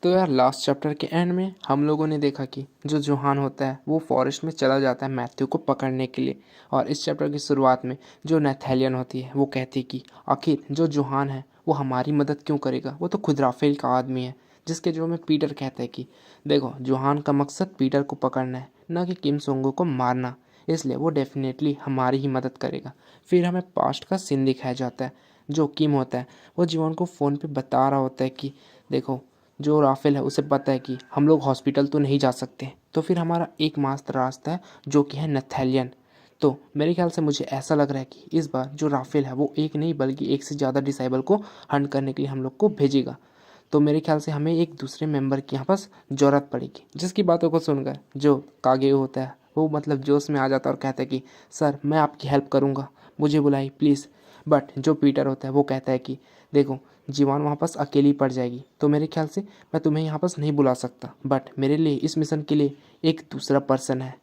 तो यार last chapter के एंड में हम लोगों ने देखा कि जो जोहान होता है वो फॉरेस्ट में चला जाता है मैथ्यू को पकड़ने के लिए। और इस चैप्टर की शुरुआत में जो नैथेलियन होती है वो कहती है कि आखिर जो जोहान है वो हमारी मदद क्यों करेगा, वो तो खुद राफेल का आदमी है। जिसके जो में पीटर कहता है कि देखो जोहान का मकसद पीटर को पकड़ना है, ना कि किम सोंगो को मारना, इसलिए वो डेफिनेटली हमारी ही मदद करेगा। फिर हमें पास्ट का सीन दिखाया जाता है। जो किम होता है वो जीवन को फ़ोन पे बता रहा होता है कि देखो जो राफेल है उसे पता है कि हम लोग हॉस्पिटल तो नहीं जा सकते, तो फिर हमारा एकमात्र रास्ता है जो कि है नथेलियन। तो मेरे ख्याल से मुझे ऐसा लग रहा है कि इस बार जो राफेल है वो एक नहीं बल्कि एक से ज़्यादा डिसाइबल को हंट करने के लिए हम लोग को भेजेगा। तो मेरे ख्याल से हमें एक दूसरे मेंबर की यहाँ पास ज़रूरत पड़ेगी। जिसकी बातों को सुनकर जो कागे होता है वो मतलब जोश में आ जाता है और कहता है कि सर मैं आपकी हेल्प करूँगा, मुझे बुलाई प्लीज़। बट जो पीटर होता है वो कहता है कि देखो जीवान वहाँ पास अकेली पड़ जाएगी, तो मेरे ख्याल से मैं तुम्हें यहाँ पास नहीं बुला सकता, बट मेरे लिए इस मिशन के लिए एक दूसरा पर्सन है।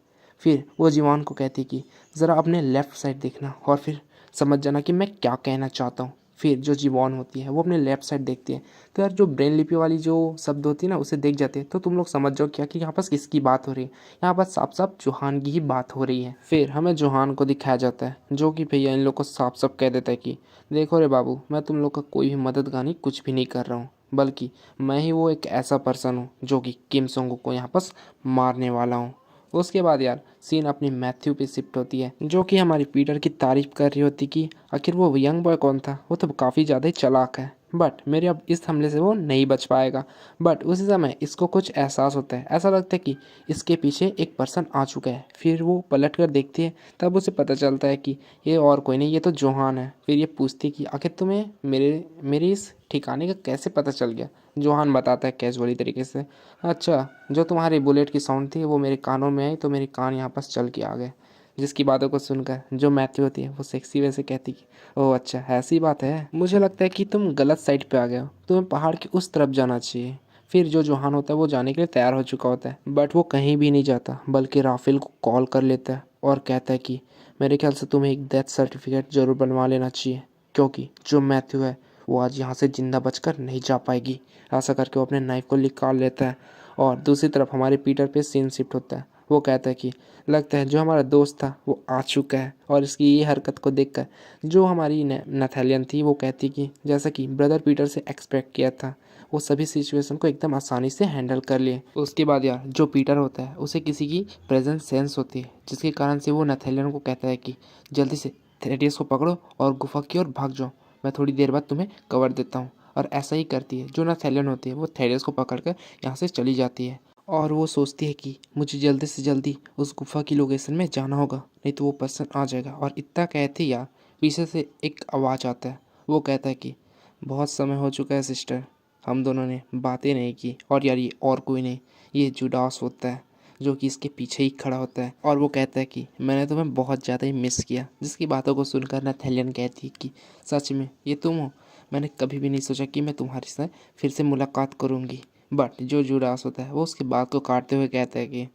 फिर वो जीवान को कहती कि ज़रा अपने लेफ़्ट साइड देखना और फिर समझ जाना कि मैं क्या कहना चाहता हूँ। फिर जो जीवान होती है वो अपने लेफ़्ट साइड देखती है, तो यार जो ब्रेन लिपि वाली जो शब्द होती है ना उसे देख जाते हैं, तो तुम लोग समझ जाओ क्या कि यहाँ पास किसकी बात हो रही है। यहाँ पास साफ साफ जोहान की ही बात हो रही है। फिर हमें जोहान को दिखाया जाता है जो कि भैया इन लोग को साफ साफ कह देता है कि देखो रे बाबू, मैं तुम लोग का कोई भी मददगानी कुछ भी नहीं कर रहा हूँ, बल्कि मैं ही वो एक ऐसा पर्सन हूँ जो कि किम सोंग को यहाँ पास मारने वाला हूँ। उसके बाद यार सीन अपनी मैथ्यू पे शिफ्ट होती है जो कि हमारी पीटर की तारीफ कर रही होती कि आखिर वो यंग बॉय कौन था, वो तो काफ़ी ज़्यादा ही चालाक है, बट मेरे अब इस हमले से वो नहीं बच पाएगा। बट उसी समय इसको कुछ एहसास होता है, ऐसा लगता है कि इसके पीछे एक पर्सन आ चुका है। फिर वो पलट कर देखती है, तब उसे पता चलता है कि ये और कोई नहीं, ये तो जोहान है। फिर ये पूछती है कि आखिर तुम्हें मेरे इस ठिकाने का कैसे पता चल गया। जोहान बताता है कैजुअली तरीके से, अच्छा जो तुम्हारी बुलेट की साउंड थी वो मेरे कानों में आई तो मेरे कान यहाँ पास चल के आ गए। जिसकी बातों को सुनकर जो मैथ्यू होती है वो सेक्सी वैसे कहती कि ओह अच्छा ऐसी बात है, मुझे लगता है कि तुम गलत साइड पे आ गए हो, तुम्हें पहाड़ के उस तरफ जाना चाहिए। फिर जो जोहान होता है वो जाने के लिए तैयार हो चुका होता है, बट वो कहीं भी नहीं जाता बल्कि राफेल को कॉल कर लेता है और कहता है कि मेरे ख्याल से तुम्हें एक डेथ सर्टिफिकेट ज़रूर बनवा लेना चाहिए, क्योंकि जो मैथ्यू है वो आज यहाँ से ज़िंदा बचकर नहीं जा पाएगी। ऐसा करके वो अपने नाइफ को निकाल लेता है। और दूसरी तरफ हमारे पीटर पे सीन शिफ्ट होता है। वो कहता है कि लगता है जो हमारा दोस्त था वो आ चुका है। और इसकी ये हरकत को देखकर जो हमारी नथेलियन थी वो कहती कि जैसा कि ब्रदर पीटर से एक्सपेक्ट किया था, वो सभी सिचुएशन को एकदम आसानी से हैंडल कर लिए। उसके बाद यार जो पीटर होता है उसे किसी की प्रेजेंस सेंस होती है, जिसके कारण से वो नथेलियन को कहता है कि जल्दी से थेरेडियस को पकड़ो और गुफा की ओर भाग जाओ, मैं थोड़ी देर बाद तुम्हें कवर देता हूँ। और ऐसा ही करती है। जो नथेलियन होती है वो थेरेडियस को पकड़कर यहाँ से चली जाती है और वो सोचती है कि मुझे जल्दी से जल्दी उस गुफा की लोकेशन में जाना होगा, नहीं तो वो पर्सन आ जाएगा। और इतना कहते ही यार पीछे से एक आवाज़ आता है। वो कहता है कि बहुत समय हो चुका है सिस्टर, हम दोनों ने बातें नहीं की। और यार ये और कोई नहीं, ये जुडास होता है जो कि इसके पीछे ही खड़ा होता है। और वो कहता है कि मैंने तुम्हें बहुत ज़्यादा ही मिस किया। जिसकी बातों को सुनकर नथेलियन कहती है कि सच में ये तुम हो, मैंने कभी भी नहीं सोचा कि मैं तुम्हारे साथ फिर से मुलाकात करूँगी। बट जो जुडास होता है वो उसकी बात को काटते हुए कहता है कि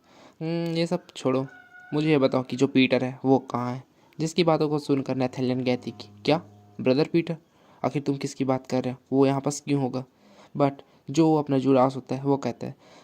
ये सब छोड़ो, मुझे ये बताओ कि जो पीटर है वो कहाँ है। जिसकी बातों को सुनकर नेथेलियन कहती कि क्या ब्रदर पीटर, आखिर तुम किसकी बात कर रहे हो, वो यहाँ पास क्यों होगा। बट जो अपना जुड़ास होता है वो कहता है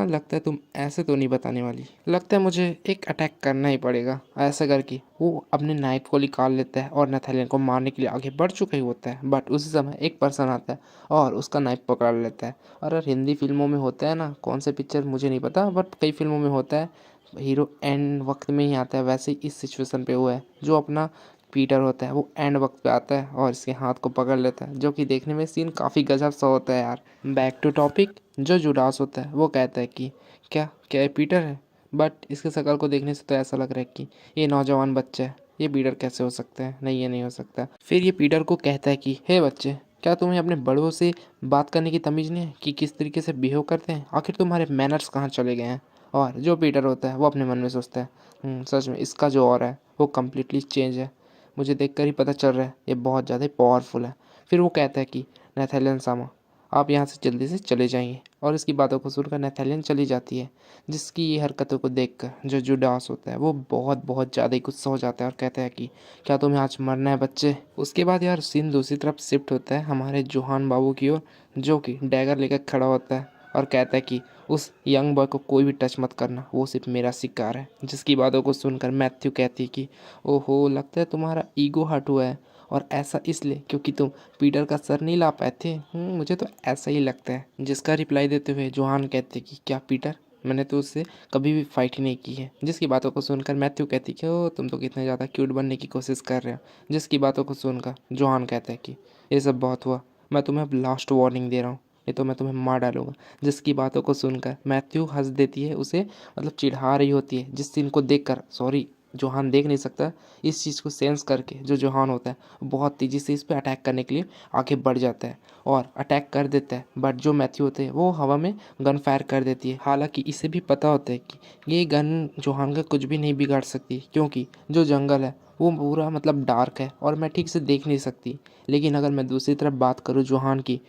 लगता है तुम ऐसे तो नहीं बताने वाली, लगता है मुझे एक अटैक करना ही पड़ेगा। ऐसा करके वो अपने नाइफ को निकाल लेता है और नथेलियन को मारने के लिए आगे बढ़ चुका ही होता है। बट उसी समय एक पर्सन आता है और उसका नाइफ पकड़ लेता है। और यार हिंदी फिल्मों में होता है ना, कौन से पिक्चर मुझे नहीं पता बट कई फिल्मों में होता है, हीरो एंड वक्त में ही आता है। वैसे ही इस सिचुएशन पे हुआ है, जो अपना पीटर होता है वो एंड वक्त पे आता है और इसके हाथ को पकड़ लेता है, जो कि देखने में सीन काफ़ी गजब सा होता है यार। बैक टू टॉपिक, जो जुडास होता है वो कहता है कि क्या क्या ये पीटर है, बट इसके शक्ल को देखने से तो ऐसा लग रहा है कि ये नौजवान बच्चा है, ये पीटर कैसे हो सकता है, नहीं ये नहीं हो सकता। फिर ये पीटर को कहता है कि हे बच्चे, क्या तुम्हें अपने बड़ों से बात करने की तमीज़ नहीं है कि किस तरीके से बिहेव करते हैं, आखिर तुम्हारे मैनर्स कहाँ चले गए हैं। और जो पीटर होता है वो अपने मन में सोचता है सच में इसका जो ऑरा है वो कम्प्लीटली चेंज है, मुझे देखकर ही पता चल रहा है ये बहुत ज़्यादा पावरफुल है। फिर वो कहता है कि नेथेलियन सामा, आप यहाँ से जल्दी से चले जाइए। और इसकी बातों को सुनकर नेथेलियन चली जाती है। जिसकी ये हरकतों को देखकर जो जुडास होता है वो बहुत बहुत ज़्यादा ही गुस्सा हो जाता है और कहता है कि क्या तुम्हें आज मरना है बच्चे। उसके बाद यार सीन दूसरी तरफ शिफ्ट होता है हमारे जोहान बाबू की ओर, जो कि डैगर लेकर खड़ा होता है और कहता है कि उस यंग बॉय को कोई भी टच मत करना, वो सिर्फ मेरा शिकार है। जिसकी बातों को सुनकर मैथ्यू कहती है कि ओहो, लगता है तुम्हारा ईगो हर्ट हुआ है, और ऐसा इसलिए क्योंकि तुम पीटर का सर नहीं ला पाए थे। मुझे तो ऐसा ही लगता है। जिसका रिप्लाई देते हुए जोहान कहते कि क्या पीटर, मैंने तो उससे कभी भी फाइट ही नहीं की है। जिसकी बातों को सुनकर मैथ्यू कहती कि ओ, तुम तो कितने ज़्यादा क्यूट बनने की कोशिश कर रहे हो। जिसकी बातों को सुनकर जोहान कहता है कि ये सब बहुत हुआ, मैं तुम्हें अब लास्ट वार्निंग दे रहा हूँ, नहीं तो मैं तुम्हें मार डालूंगा। जिसकी बातों को सुनकर मैथ्यू हंस देती है, उसे मतलब चिढ़ा रही होती है। जिस सीन को देखकर सॉरी जोहान देख नहीं सकता, इस चीज़ को सेंस करके जो जोहान होता है वो बहुत तेज़ी से इस पर अटैक करने के लिए आगे बढ़ जाता है और अटैक कर देता है। बट जो मैथ्यू होते हैं वो हवा में गन फायर कर देती है। हालांकि इसे भी पता होता है कि ये गन जोहान का कुछ भी नहीं बिगाड़ सकती, क्योंकि जो जंगल है वो पूरा मतलब डार्क है और मैं ठीक से देख नहीं सकती। लेकिन अगर मैं दूसरी तरफ बात करूँ जोहान की,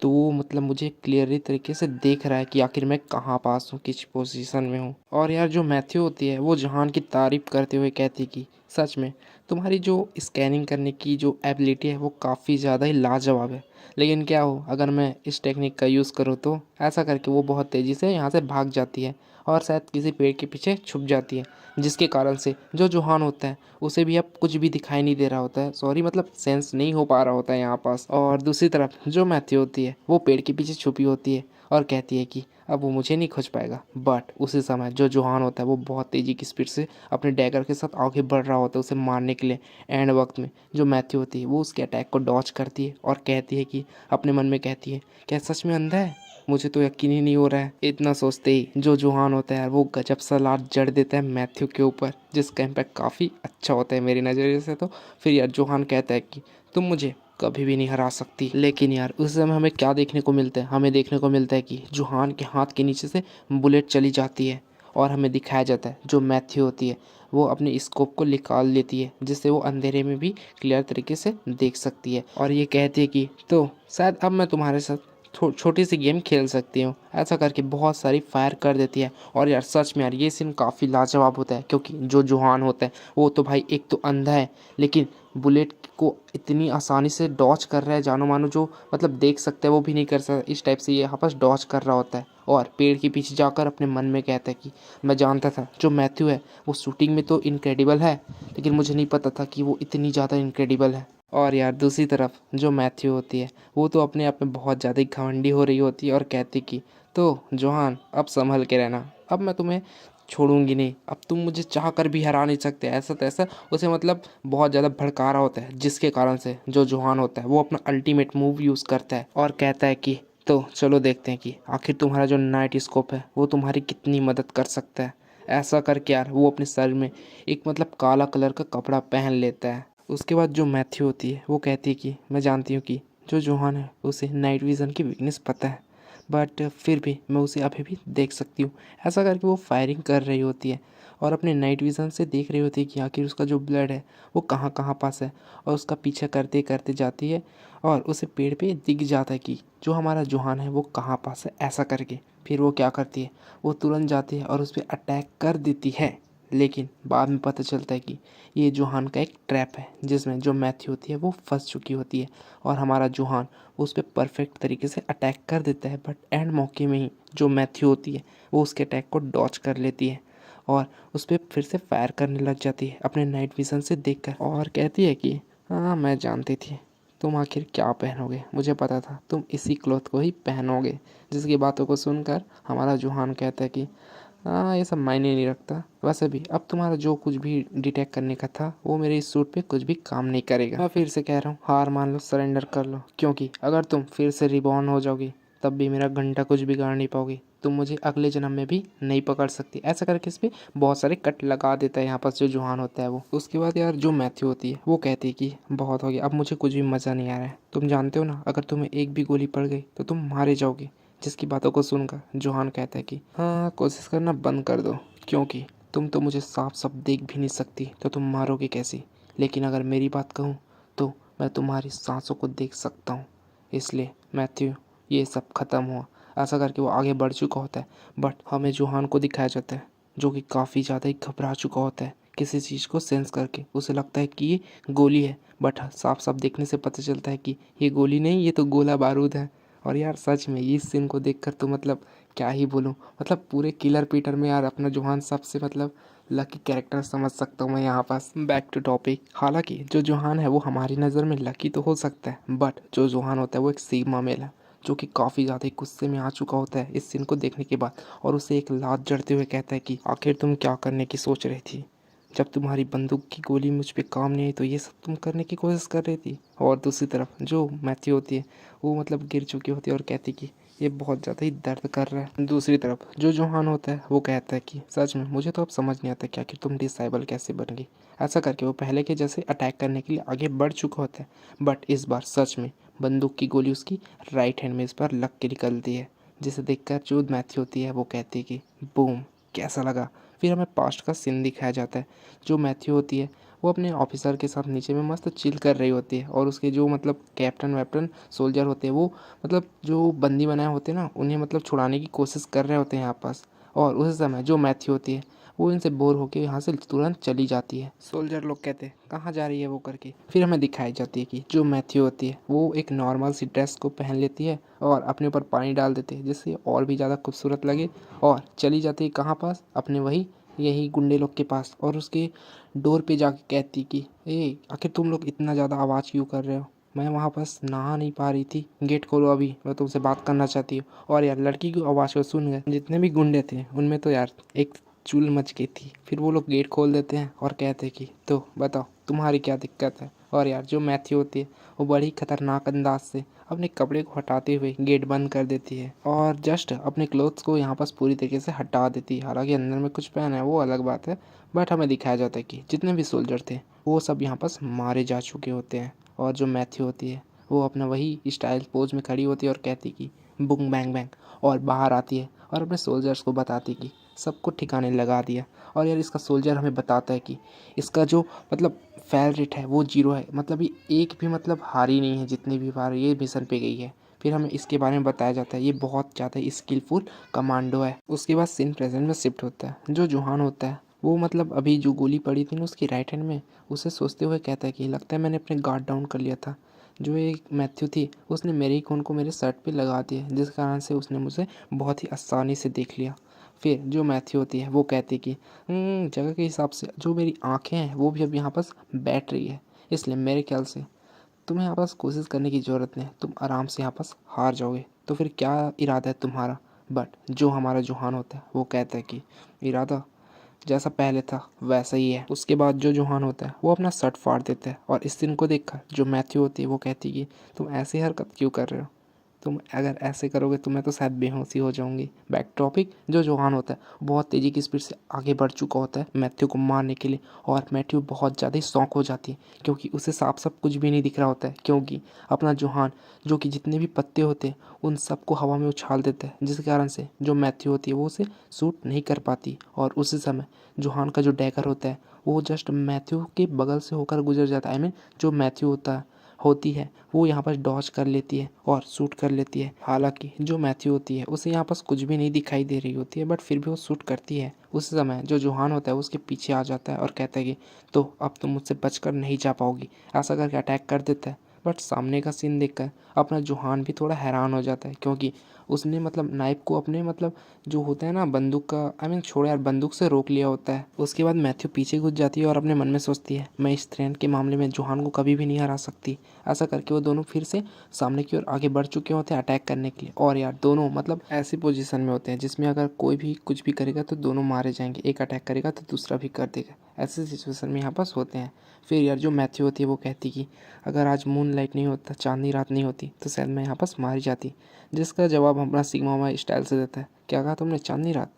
तो वो मतलब मुझे क्लियरली तरीके से देख रहा है कि आखिर मैं कहाँ पास हूँ, किस पोजीशन में हूँ। और यार जो मैथ्यू होती है वो जोहान की तारीफ करते हुए कहती कि सच में तुम्हारी जो स्कैनिंग करने की जो एबिलिटी है वो काफ़ी ज़्यादा ही लाजवाब है। लेकिन क्या हो, अगर मैं इस टेक्निक का यूज़ करूँ तो ऐसा करके वो बहुत तेज़ी से यहाँ से भाग जाती है और शायद किसी पेड़ के पीछे छुप जाती है। जिसके कारण से जो जोहान होता है उसे भी अब कुछ भी दिखाई नहीं दे रहा होता है, सॉरी मतलब सेंस नहीं हो पा रहा होता है यहाँ पास। और दूसरी तरफ जो मैथ्यू होती है वो पेड़ के पीछे छुपी होती है और कहती है कि अब वो मुझे नहीं खोज पाएगा। बट उसी समय जो जोहान होता है वो बहुत तेज़ी की स्पीड से अपने डैगर के साथ आगे बढ़ रहा होता है उसे मारने के लिए। एंड वक्त में जो मैथ्यू होती है वो उसके अटैक को डॉच करती है और कहती है कि अपने मन में कहती है, क्या सच में अंधा है, मुझे तो यकीन ही नहीं हो रहा है। इतना सोचते ही जो जोहान होता है वो गजब सा लात जड़ देता है मैथ्यू के ऊपर, जिसका इम्पैक्ट काफ़ी अच्छा होता है मेरी नज़रिए से। तो फिर यार जोहान कहता है कि तुम मुझे कभी भी नहीं हरा सकती। लेकिन यार उस समय हमें क्या देखने को मिलता है, हमें देखने को मिलता है कि जोहान के हाथ के नीचे से बुलेट चली जाती है और हमें दिखाया जाता है जो मैथ्यू होती है वो अपनी स्कोप को निकाल लेती है, जिससे वो अंधेरे में भी क्लियर तरीके से देख सकती है। और ये कहती है कि तो शायद अब मैं तुम्हारे साथ छोटी सी गेम खेल सकती हूँ। ऐसा करके बहुत सारी फायर कर देती है। और यार सच में यार ये सीन काफ़ी लाजवाब होता है, क्योंकि जो जोहान होता है वो तो भाई एक तो अंधा है, लेकिन बुलेट को इतनी आसानी से डॉच कर रहा है, जानो मानो जो मतलब देख सकता है वो भी नहीं कर सकता, इस टाइप से ये यहाँ पर डॉच कर रहा होता है। और पेड़ के पीछे जाकर अपने मन में कहता है कि मैं जानता था जो मैथ्यू है वो शूटिंग में तो इनक्रेडिबल है, लेकिन मुझे नहीं पता था कि वो इतनी ज़्यादा इनक्रेडिबल है। और यार दूसरी तरफ जो मैथ्यू होती है वो तो अपने आप में बहुत ज़्यादा घमंडी हो रही होती है और कहती कि तो जोहान अब संभल के रहना, अब मैं तुम्हें छोड़ूंगी नहीं, अब तुम मुझे चाह कर भी हरा नहीं सकते, ऐसा तैसा उसे मतलब बहुत ज़्यादा भड़का रहा होता है। जिसके कारण से जो जोहान होता है वो अपना अल्टीमेट मूव यूज़ करता है और कहता है कि तो चलो देखते हैं कि आखिर तुम्हारा जो नाइट स्कोप है वो तुम्हारी कितनी मदद कर सकता है। ऐसा करके यार वो अपने सर में एक मतलब काला कलर का कपड़ा पहन लेता है। उसके बाद जो मैथ्यू होती है वो कहती है कि मैं जानती हूँ कि जो जोहान है उसे नाइट विज़न की वीकनेस पता है, बट फिर भी मैं उसे अभी भी देख सकती हूँ। ऐसा करके वो फायरिंग कर रही होती है और अपने नाइट विज़न से देख रही होती है कि आखिर उसका जो ब्लड है वो कहाँ कहाँ पास है, और उसका पीछा करते करते जाती है और उसे पेड़ पे दिख जाता है कि जो हमारा जोहान है वो कहाँ पास है। ऐसा करके फिर वो क्या करती है, वो तुरंत जाती है और उस पर अटैक कर देती है। लेकिन बाद में पता चलता है कि ये जोहान का एक ट्रैप है जिसमें जो मैथ्यू होती है वो फंस चुकी होती है और हमारा जोहान उस पर परफेक्ट तरीके से अटैक कर देता है। बट एंड मौके में ही जो मैथ्यू होती है वो उसके अटैक को डॉच कर लेती है और उस पर फिर से फायर करने लग जाती है अपने नाइट विज़न से देखकर, और कहती है कि हाँ मैं जानती थी तुम आखिर क्या पहनोगे, मुझे पता था तुम इसी क्लॉथ को ही पहनोगे। जिसकी बातों को सुनकर हमारा जोहान कहता है कि हाँ ये सब मायने नहीं रखता, वैसे भी अब तुम्हारा जो कुछ भी डिटेक्ट करने का था वो मेरे इस सूट पे कुछ भी काम नहीं करेगा। मैं फिर से कह रहा हूँ हार मान लो, सरेंडर कर लो, क्योंकि अगर तुम फिर से रिबॉर्न हो जाओगी तब भी मेरा घंटा कुछ बिगाड़ नहीं पाओगी, तुम मुझे अगले जन्म में भी नहीं पकड़ सकती। ऐसा करके इस पर बहुत सारे कट लगा देता है यहाँ पर जो जोहान होता है वो। उसके बाद यार जो मैथ्यू होती है वो कहती है कि बहुत हो गया, अब मुझे कुछ भी मज़ा नहीं आ रहा है, तुम जानते हो ना अगर तुम्हें एक भी गोली पड़ गई तो तुम मारे जाओगे। जिसकी बातों को सुनकर जोहान कहता है कि हाँ कोशिश करना बंद कर दो, क्योंकि तुम तो मुझे साफ साफ देख भी नहीं सकती तो तुम मारोगे कैसे। लेकिन अगर मेरी बात कहूँ तो मैं तुम्हारी सांसों को देख सकता हूँ, इसलिए मैथ्यू ये सब खत्म हुआ। ऐसा करके वो आगे बढ़ चुका होता है, बट हमें जोहान को दिखाया जाता है जो कि काफ़ी ज़्यादा ही घबरा चुका होता है किसी चीज़ को सेंस करके। उसे लगता है कि ये गोली है, बट साफ साफ देखने से पता चलता है कि ये गोली नहीं, ये तो गोला बारूद है। और यार सच में इस सीन को देखकर तो मतलब क्या ही बोलूँ, मतलब पूरे किलर पीटर में यार अपना जोहान सबसे मतलब लकी कैरेक्टर समझ सकता हूँ मैं यहाँ पास। बैक टू टॉपिक, हालांकि जो जोहान है वो हमारी नज़र में लकी तो हो सकता है, बट जो जोहान होता है वो एक सिग्मा मेल है जो कि काफ़ी ज़्यादा गुस्से में आ चुका होता है इस सीन को देखने के बाद, और उसे एक लात जड़ते हुए कहता है कि आखिर तुम क्या करने की सोच रही थी, जब तुम्हारी बंदूक की गोली मुझ पे काम नहीं आई तो ये सब तुम करने की कोशिश कर रही थी। और दूसरी तरफ जो मैथ्यू होती है वो मतलब गिर चुकी होती है और कहती कि ये बहुत ज़्यादा ही दर्द कर रहा है। दूसरी तरफ जो जोहान होता है वो कहता है कि सच में मुझे तो अब समझ नहीं आता कि आखिर तुम डिसेबल कैसे बन गई। ऐसा करके वो पहले के जैसे अटैक करने के लिए आगे बढ़ चुका होता है, बट इस बार सच में बंदूक की गोली उसकी राइट हैंड में इस पर लग के निकलती है, जिसे देखकर जो मैथ्यू होती है वो कहती है कि बूम, कैसा लगा। फिर हमें पास्ट का सीन दिखाया जाता है। जो मैथ्यू होती है वो अपने ऑफिसर के साथ नीचे में मस्त चिल कर रही होती है, और उसके जो मतलब कैप्टन वैप्टन सोल्जर होते हैं वो मतलब जो बंदी बनाए होते हैं ना उन्हें मतलब छुड़ाने की कोशिश कर रहे होते हैं यहाँ पास। और उस समय जो मैथ्यू होती है वो इनसे बोर होकर यहाँ से तुरंत चली जाती है। सोल्जर लोग कहते हैं कहाँ जा रही है वो करके। फिर हमें दिखाई जाती है कि जो मैथ्यू होती है वो एक नॉर्मल सी ड्रेस को पहन लेती है और अपने ऊपर पानी डाल देती है जिससे और भी ज़्यादा खूबसूरत लगे, और चली जाती है कहाँ पास, अपने वही यही गुंडे लोग के पास, और उसके डोर पे जाके कहती कि ए आखिर तुम लोग इतना ज़्यादा आवाज़ क्यों कर रहे हो, मैं वहाँ पास नहा नहीं पा रही थी, गेट खोलो अभी, मैं तुमसे बात करना चाहती हूँ। और यार लड़की की आवाज़ को सुन गए जितने भी गुंडे थे उनमें तो यार एक चुल मच गई थी। फिर वो लोग गेट खोल देते हैं और कहते हैं कि तो बताओ तुम्हारी क्या दिक्कत है। और यार जो मैथ्यू होती है वो बड़ी खतरनाक अंदाज से अपने कपड़े को हटाते हुए गेट बंद कर देती है और जस्ट अपने क्लोथ्स को यहाँ पास पूरी तरीके से हटा देती है। हालांकि अंदर में कुछ पहना है वो अलग बात है, बट हमें दिखाया जाता है कि जितने भी सोल्जर थे वो सब यहाँ पास मारे जा चुके होते हैं। और जो मैथ्यू होती है वो अपना वही स्टाइल पोज में खड़ी होती है और कहती कि बुंग बैंग बैंग, और बाहर आती है और अपने सोल्जर्स को बताती कि सबको ठिकाने लगा दिया। और यार इसका सोल्जर हमें बताता है कि इसका जो मतलब फेल रेट है वो 0 है, मतलब ये एक भी मतलब हारी नहीं है जितनी भी बार ये मिशन पे गई है। फिर हमें इसके बारे में बताया जाता है ये बहुत ज़्यादा स्किलफुल कमांडो है। उसके बाद सीन प्रेजेंट में शिफ्ट होता है। जो जोहान होता है वो मतलब अभी जो गोली पड़ी थी ना उसकी राइट हैंड में, उसे सोचते हुए कहता है कि लगता है मैंने अपने गार्ड डाउन कर लिया था। जो एक मैथ्यू थी उसने मेरे ही खून को मेरे शर्ट पे लगा दिया जिस कारण से उसने मुझे बहुत ही आसानी से देख लिया। फिर जो मैथ्यू होती है वो कहती है कि जगह के हिसाब से जो मेरी आंखें हैं वो भी अब यहाँ पास बैठ रही है, इसलिए मेरे ख्याल से तुम्हें यहाँ पास कोशिश करने की ज़रूरत नहीं, तुम आराम से यहाँ पास हार जाओगे। तो फिर क्या इरादा है तुम्हारा। बट जो हमारा जोहान होता है वो कहता है कि इरादा जैसा पहले था वैसा ही है। उसके बाद जो जोहान होता है वो अपना शर्ट फाड़ देता है, और इस सीन को देखकर जो मैथ्यू होती है वो कहती है कि तुम ऐसी हरकत क्यों कर रहे हो, तुम अगर ऐसे करोगे तो मैं तो शायद बेहोशी हो जाऊंगी। बैक टॉपिक, जो जोहान होता है बहुत तेज़ी की स्पीड से आगे बढ़ चुका होता है मैथ्यू को मारने के लिए, और मैथ्यू बहुत ज़्यादा ही शौक हो जाती है क्योंकि उसे साफ साफ कुछ भी नहीं दिख रहा होता है, क्योंकि अपना जोहान जो कि जितने भी पत्ते होते हैं उन सबको हवा में उछाल देता है, जिस कारण से जो मैथ्यू होती है वो उसे शूट नहीं कर पाती। और उसी समय जोहान का जो डैगर होता है वो जस्ट मैथ्यू के बगल से होकर गुजर जाता है। आई मीन जो मैथ्यू होती है वो यहाँ पर डॉज कर लेती है और शूट कर लेती है। हालांकि जो मैथ्यू होती है उसे यहाँ पास कुछ भी नहीं दिखाई दे रही होती है, बट फिर भी वो शूट करती है। उस समय जो जोहान होता है उसके पीछे आ जाता है और कहता है कि तो अब तुम मुझसे बचकर नहीं जा पाओगी, ऐसा करके अटैक कर देता है। बट सामने का सीन देखकर अपना जोहान भी थोड़ा हैरान हो जाता है, क्योंकि उसने मतलब नाइफ को अपने मतलब जो होता है ना बंदूक का, आई मीन छोड़ यार, बंदूक से रोक लिया होता है। उसके बाद मैथ्यू पीछे घुस जाती है और अपने मन में सोचती है मैं इस ट्रेन के मामले में जोहान को कभी भी नहीं हरा सकती। ऐसा करके वो दोनों फिर से सामने की ओर आगे बढ़ चुके होते हैं अटैक करने के लिए। और यार दोनों मतलब ऐसी पोजीशन में होते हैं जिसमें अगर कोई भी कुछ भी करेगा तो दोनों मारे जाएंगे, एक अटैक करेगा तो दूसरा भी कर देगा, ऐसे सिचुएशन में यहाँ पास होते हैं। फिर यार जो मैथ्यू होती है वो कहती कि अगर आज मून लाइट नहीं होता, चांदनी रात नहीं होती, तो शायद मैं यहाँ पास मारी जाती। जिसका जवाब अपना सिग्मा माई स्टाइल से देता है, क्या कहा तुमने, चांदनी रात,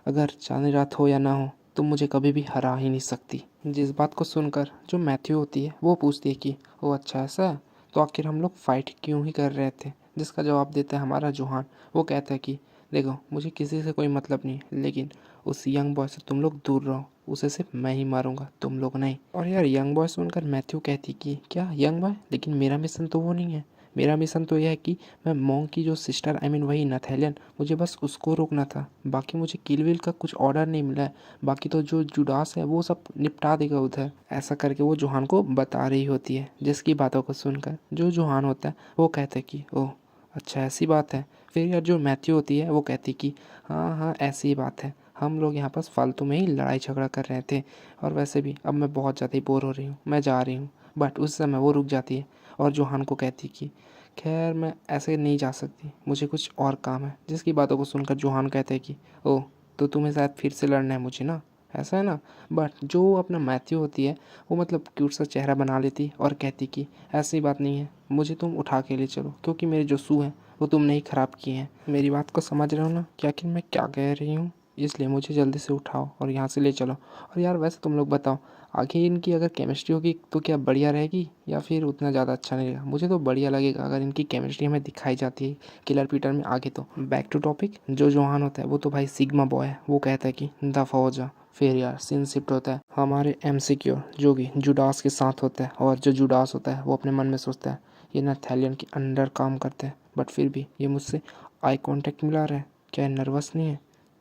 अगर चांदनी रात हो या ना हो तुम मुझे कभी भी हरा ही नहीं सकती। जिस बात को सुनकर जो मैथ्यू होती है वो पूछती है कि ओ अच्छा ऐसा है, तो आखिर हम लोग फाइट क्यों ही कर रहे थे। जिसका जवाब देता है हमारा जोहान, वो कहता है कि देखो मुझे किसी से कोई मतलब नहीं, लेकिन उस यंग बॉय से तुम लोग दूर रहो, उसे सिर्फ मैं ही मारूंगा, तुम लोग नहीं। और यार यंग बॉय सुनकर मैथ्यू कहती कि क्या यंग बॉय, लेकिन मेरा मिशन तो वो नहीं है। मेरा मिशन तो यह है कि मैं मॉन्क की जो सिस्टर, आई मीन वही नथेलियन, मुझे बस उसको रोकना था। बाकी मुझे किल विल का कुछ ऑर्डर नहीं मिला है, बाकी तो जो जुडास है वो सब निपटा देगा उधर। ऐसा करके वो जोहान को बता रही होती है। जिसकी बातों को सुनकर जो जोहान होता है वो कहता है कि ओह अच्छा ऐसी बात है। फिर यार जो मैथ्यू होती है वो कहती कि हाँ हाँ ऐसी ही बात है, हम लोग यहाँ पास फालतू में ही लड़ाई झगड़ा कर रहे थे, और वैसे भी अब मैं बहुत ज़्यादा ही बोर हो रही हूँ, मैं जा रही हूँ। बट उस समय वो रुक जाती है और जोहान को कहती कि खैर मैं ऐसे नहीं जा सकती, मुझे कुछ और काम है। जिसकी बातों को सुनकर जोहान कहते हैं कि ओह, तो तुम्हें शायद फिर से लड़ना है मुझे ना, ऐसा है ना। बट जो अपना मैथ्यू होती है वो मतलब क्यूट सा चेहरा बना लेती और कहती कि ऐसी बात नहीं है, मुझे तुम उठा के ले चलो, क्योंकि मेरे जो शू हैं वो तुमने ही ख़राब किए हैं। मेरी बात को समझ रहे हो ना कि आखिर मैं क्या कह रही हूँ, इसलिए मुझे जल्दी से उठाओ और यहाँ से ले चलो। और यार वैसे तुम लोग बताओ, आखिर इनकी अगर केमिस्ट्री होगी तो क्या बढ़िया रहेगी या फिर उतना ज़्यादा अच्छा नहीं रहेगा। मुझे तो बढ़िया लगेगा अगर इनकी केमिस्ट्री हमें दिखाई जाती है किलर पीटर में आगे। तो बैक टू टॉपिक, जो जोहान होता है वो तो भाई सिग्मा बॉय है, वो कहता है कि दफ़ा हो जा। फिर यार सीन शिफ्ट होता है हमारे एमसीक्यू जो कि जुडास के साथ होता है, और जो जुडास होता है वो अपने मन में सोचता है ये नथैलियन के अंडर काम करते हैं, बट फिर भी ये मुझसे आई कांटेक्ट मिला रहा है, क्या नर्वस नहीं है।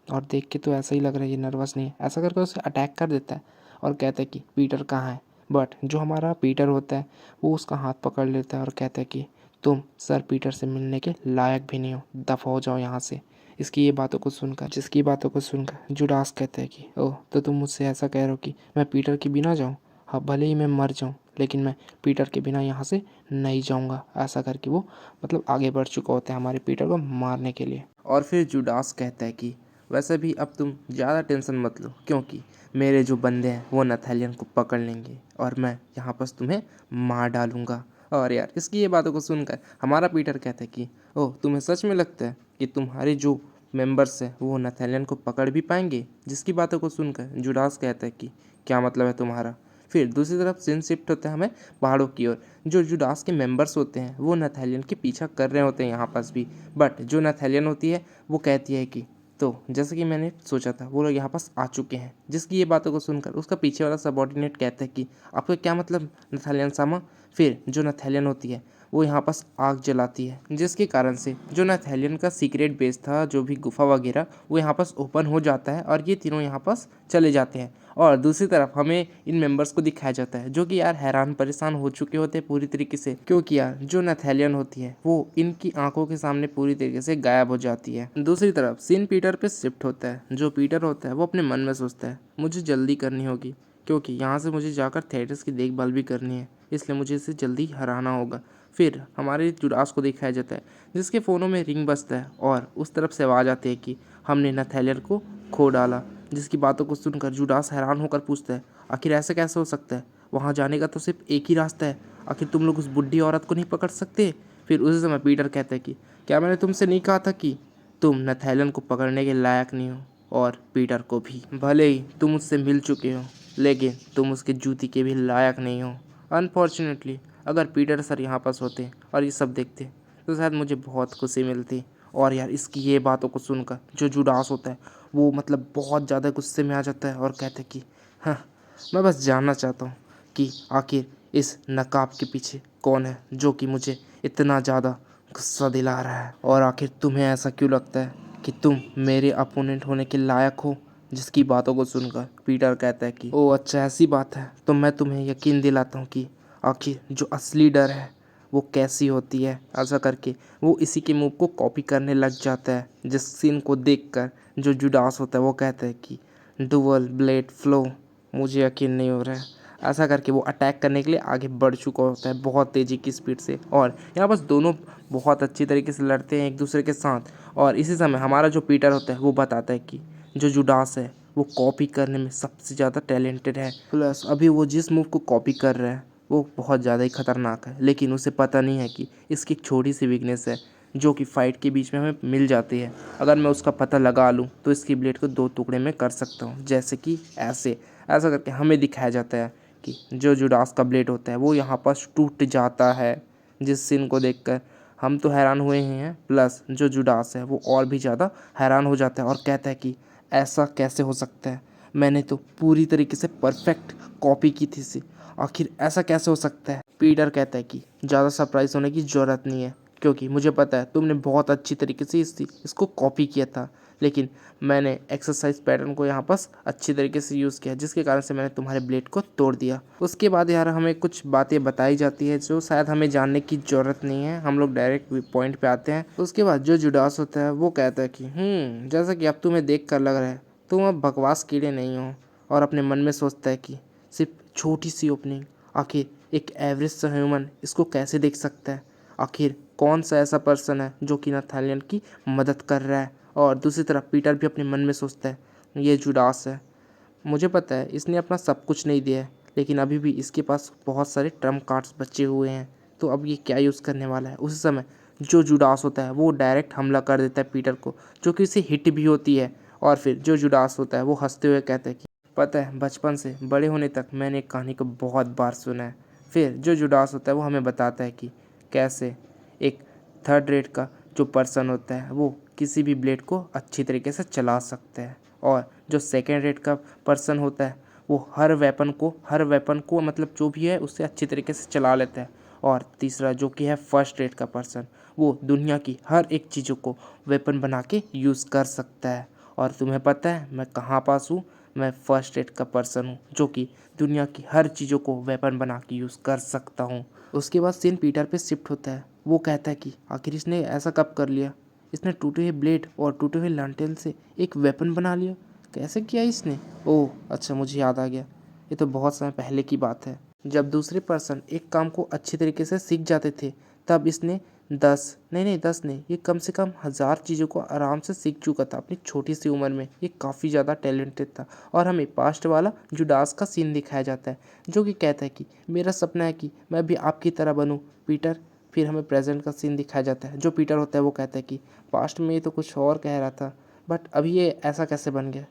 और देख के तो ऐसा ही लग रहा है ये नर्वस नहीं है। ऐसा करके उसे अटैक कर देता है और कहता है कि पीटर कहाँ है। बट जो हमारा पीटर होता है वो उसका हाथ पकड़ लेता है और कहता है कि तुम सर पीटर से मिलने के लायक भी नहीं हो, दफ़ा हो जाओ यहाँ से। इसकी ये बातों को सुनकर जिसकी बातों को सुनकर जुडास कहता है कि ओह, तो तुम मुझसे ऐसा कह रहे हो कि मैं पीटर के बिना जाऊँ। हाँ, भले ही मैं मर जाऊँ लेकिन मैं पीटर के बिना यहाँ से नहीं जाऊँगा। ऐसा करके वो मतलब आगे बढ़ चुका होता है हमारे पीटर को मारने के लिए। और फिर जुडास कहता है कि वैसे भी अब तुम ज़्यादा टेंशन मत लो, क्योंकि मेरे जो बंदे हैं वो नथैलियन को पकड़ लेंगे और मैं यहाँ पर तुम्हें मार डालूंगा। और यार इसकी ये बातों को सुनकर हमारा पीटर कहता है कि ओह, तुम्हें सच में लगता है कि तुम्हारे जो मेंबर्स हैं वो नथैलियन को पकड़ भी पाएंगे। जिसकी बातों को सुनकर जुडास कहता है कि क्या मतलब है तुम्हारा। फिर दूसरी तरफ सीन शिफ्ट होता है हमें पहाड़ों की ओर। जो जुडास के मेंबर्स होते हैं वो नथैलियन के पीछा कर रहे होते हैं यहाँ पास भी, बट जो नथैलियन होती है वो कहती है कि तो जैसे कि मैंने सोचा था वो लोग यहाँ पास आ चुके हैं। जिसकी ये बातों को सुनकर उसका पीछे वाला सबऑर्डिनेट कहता है कि आपका क्या मतलब नथालियन सामा। फिर जो नथैलियन होती है वो यहाँ पास आग जलाती है, जिसके कारण से जो नथैलियन का सीक्रेट बेस था, जो भी गुफा वगैरह, वो यहाँ पास ओपन हो जाता है और ये तीनों यहाँ पास चले जाते हैं। और दूसरी तरफ हमें इन मेंबर्स को दिखाया जाता है जो कि यार हैरान परेशान हो चुके होते हैं पूरी तरीके से, क्योंकि यार जो नथैलियन होती है वो इनकी आंखों के सामने पूरी तरीके से गायब हो जाती है। दूसरी तरफ सीन पीटर पे शिफ्ट होता है। जो पीटर होता है वो अपने मन में सोचता है मुझे जल्दी करनी होगी, क्योंकि यहाँ से मुझे जाकर थेटस की देखभाल भी करनी है, इसलिए मुझे इसे जल्दी हराना होगा। फिर हमारे जुडास को दिखाया जाता है जिसके फ़ोनों में रिंग बजता है और उस तरफ से आवाज़ आती है कि हमने नथैलियन को खो डाला। जिसकी बातों को सुनकर जुडास हैरान होकर पूछता है आखिर ऐसा कैसे हो सकता है, वहाँ जाने का तो सिर्फ एक ही रास्ता है, आखिर तुम लोग उस बुढ़ी औरत को नहीं पकड़ सकते। फिर उसी समय पीटर कहता है कि क्या मैंने तुमसे नहीं कहा था कि तुम नथैलियन को पकड़ने के लायक नहीं हो। और पीटर को भी, भले ही तुम मुझसे मिल चुके हो लेकिन तुम उसके जूती के भी लायक नहीं हो। अनफॉर्चुनेटली अगर पीटर सर यहाँ पास होते और ये सब देखते तो शायद मुझे बहुत खुशी मिलती। और यार इसकी ये बातों को सुनकर जो जुडास होता है वो मतलब बहुत ज़्यादा गुस्से में आ जाता है और कहता है कि हाँ, मैं बस जानना चाहता हूँ कि आखिर इस नकाब के पीछे कौन है जो कि मुझे इतना ज़्यादा गुस्सा दिला रहा है, और आखिर तुम्हें ऐसा क्यों लगता है कि तुम मेरे अपोनेंट होने के लायक हो। जिसकी बातों को सुनकर पीटर कहता है कि ओह अच्छा ऐसी बात है, तो मैं तुम्हें यकीन दिलाता हूँ कि आखिर जो असली डर है वो कैसी होती है। ऐसा करके वो इसी के मूव को कॉपी करने लग जाता है। जिस सीन को देखकर जो जुडास होता है वो कहता है कि डुअल ब्लेड फ्लो, मुझे यकीन नहीं हो रहा है। ऐसा करके वो अटैक करने के लिए आगे बढ़ चुका होता है बहुत तेज़ी की स्पीड से, और यहाँ बस दोनों बहुत अच्छी तरीके से लड़ते हैं एक दूसरे के साथ। और इसी समय हमारा जो पीटर होता है वो बताता है कि जो जुडास है वो कॉपी करने में सबसे ज़्यादा टैलेंटेड है, प्लस अभी वो जिस मूव को कॉपी कर रहा है वो बहुत ज़्यादा ही खतरनाक है, लेकिन उसे पता नहीं है कि इसकी एक छोटी सी वीकनेस है जो कि फ़ाइट के बीच में हमें मिल जाती है। अगर मैं उसका पता लगा लूँ तो इसकी ब्लेड को दो टुकड़े में कर सकता हूँ, जैसे कि ऐसे। ऐसा करके हमें दिखाया जाता है कि जो जुडास का ब्लेड होता है वो यहाँ पर टूट जाता है। जिस सीन को देखकर हम तो हैरान हुए ही हैं, प्लस जो जुडास है वो और भी ज़्यादा हैरान हो जाता है और कहता है कि ऐसा कैसे हो सकता है, मैंने तो पूरी तरीके से परफेक्ट कॉपी की थी इसे, आखिर ऐसा कैसे हो सकता है। पीटर कहता है कि ज़्यादा सरप्राइज होने की ज़रूरत नहीं है, क्योंकि मुझे पता है तुमने बहुत अच्छी तरीके से इसको कॉपी किया था। लेकिन मैंने एक्सरसाइज पैटर्न को यहाँ पास अच्छी तरीके से यूज़ किया, जिसके कारण से मैंने तुम्हारे ब्लेड को तोड़ दिया। उसके बाद यार हमें कुछ बातें बताई जाती है जो शायद हमें जानने की ज़रूरत नहीं है, हम लोग डायरेक्ट पॉइंट पे आते हैं। उसके बाद जो जुडास होता है वो कहता है कि जैसा कि अब तुम्हें देख कर लग रहा है तुम अब बकवास कीड़े नहीं हो, और अपने मन में सोचता है कि सिर्फ छोटी सी ओपनिंग, आखिर एक एवरेज सा ह्यूमन इसको कैसे देख सकता है? आखिर कौन सा ऐसा पर्सन है जो कि नाथानियल की मदद कर रहा है? और दूसरी तरफ पीटर भी अपने मन में सोचता है ये जुडास है, मुझे पता है इसने अपना सब कुछ नहीं दिया है, लेकिन अभी भी इसके पास बहुत सारे ट्रम्प कार्ड्स बचे हुए हैं, तो अब ये क्या यूज़ करने वाला है? उसी समय जो जुडास होता है वो डायरेक्ट हमला कर देता है पीटर को, जो कि इसे हिट भी होती है। और फिर जो जुडास होता है वो हंसते हुए कहता है कि पता है बचपन से बड़े होने तक मैंने एक कहानी को बहुत बार सुना है। फिर जो जुडास होता है वो हमें बताता है कि कैसे एक थर्ड रेट का जो पर्सन होता है वो किसी भी ब्लेड को अच्छी तरीके से चला सकता है, और जो सेकेंड रेट का पर्सन होता है वो हर वेपन को मतलब जो भी है उससे अच्छी तरीके से चला लेता है। और तीसरा जो कि है फर्स्ट रेट का पर्सन, वो दुनिया की हर एक चीज़ों को वेपन बना के यूज़ कर सकता है। और तुम्हें पता है मैं कहाँ पास हूँ? मैं फर्स्ट एड का पर्सन हूँ जो कि दुनिया की हर चीज़ों को वेपन बना के यूज़ कर सकता हूँ। उसके बाद सीन पीटर पे शिफ्ट होता है। वो कहता है कि आखिर इसने ऐसा कब कर लिया? इसने टूटे हुए ब्लेड और टूटे हुए लांटेन से एक वेपन बना लिया, कैसे किया इसने? ओह अच्छा, मुझे याद आ गया, ये तो बहुत समय पहले की बात है। जब दूसरे पर्सन एक काम को अच्छी तरीके से सीख जाते थे तब इसने 10 नहीं, ये कम से कम 1000 चीज़ों को आराम से सीख चुका था अपनी छोटी सी उम्र में। ये काफ़ी ज़्यादा टैलेंटेड था। और हमें पास्ट वाला जुडास का सीन दिखाया जाता है जो कि कहता है कि मेरा सपना है कि मैं भी आपकी तरह बनूं पीटर। फिर हमें प्रेजेंट का सीन दिखाया जाता है। जो पीटर होता है वो कहता है कि पास्ट में ये तो कुछ और कह रहा था, बट अभी ये ऐसा कैसे बन गया?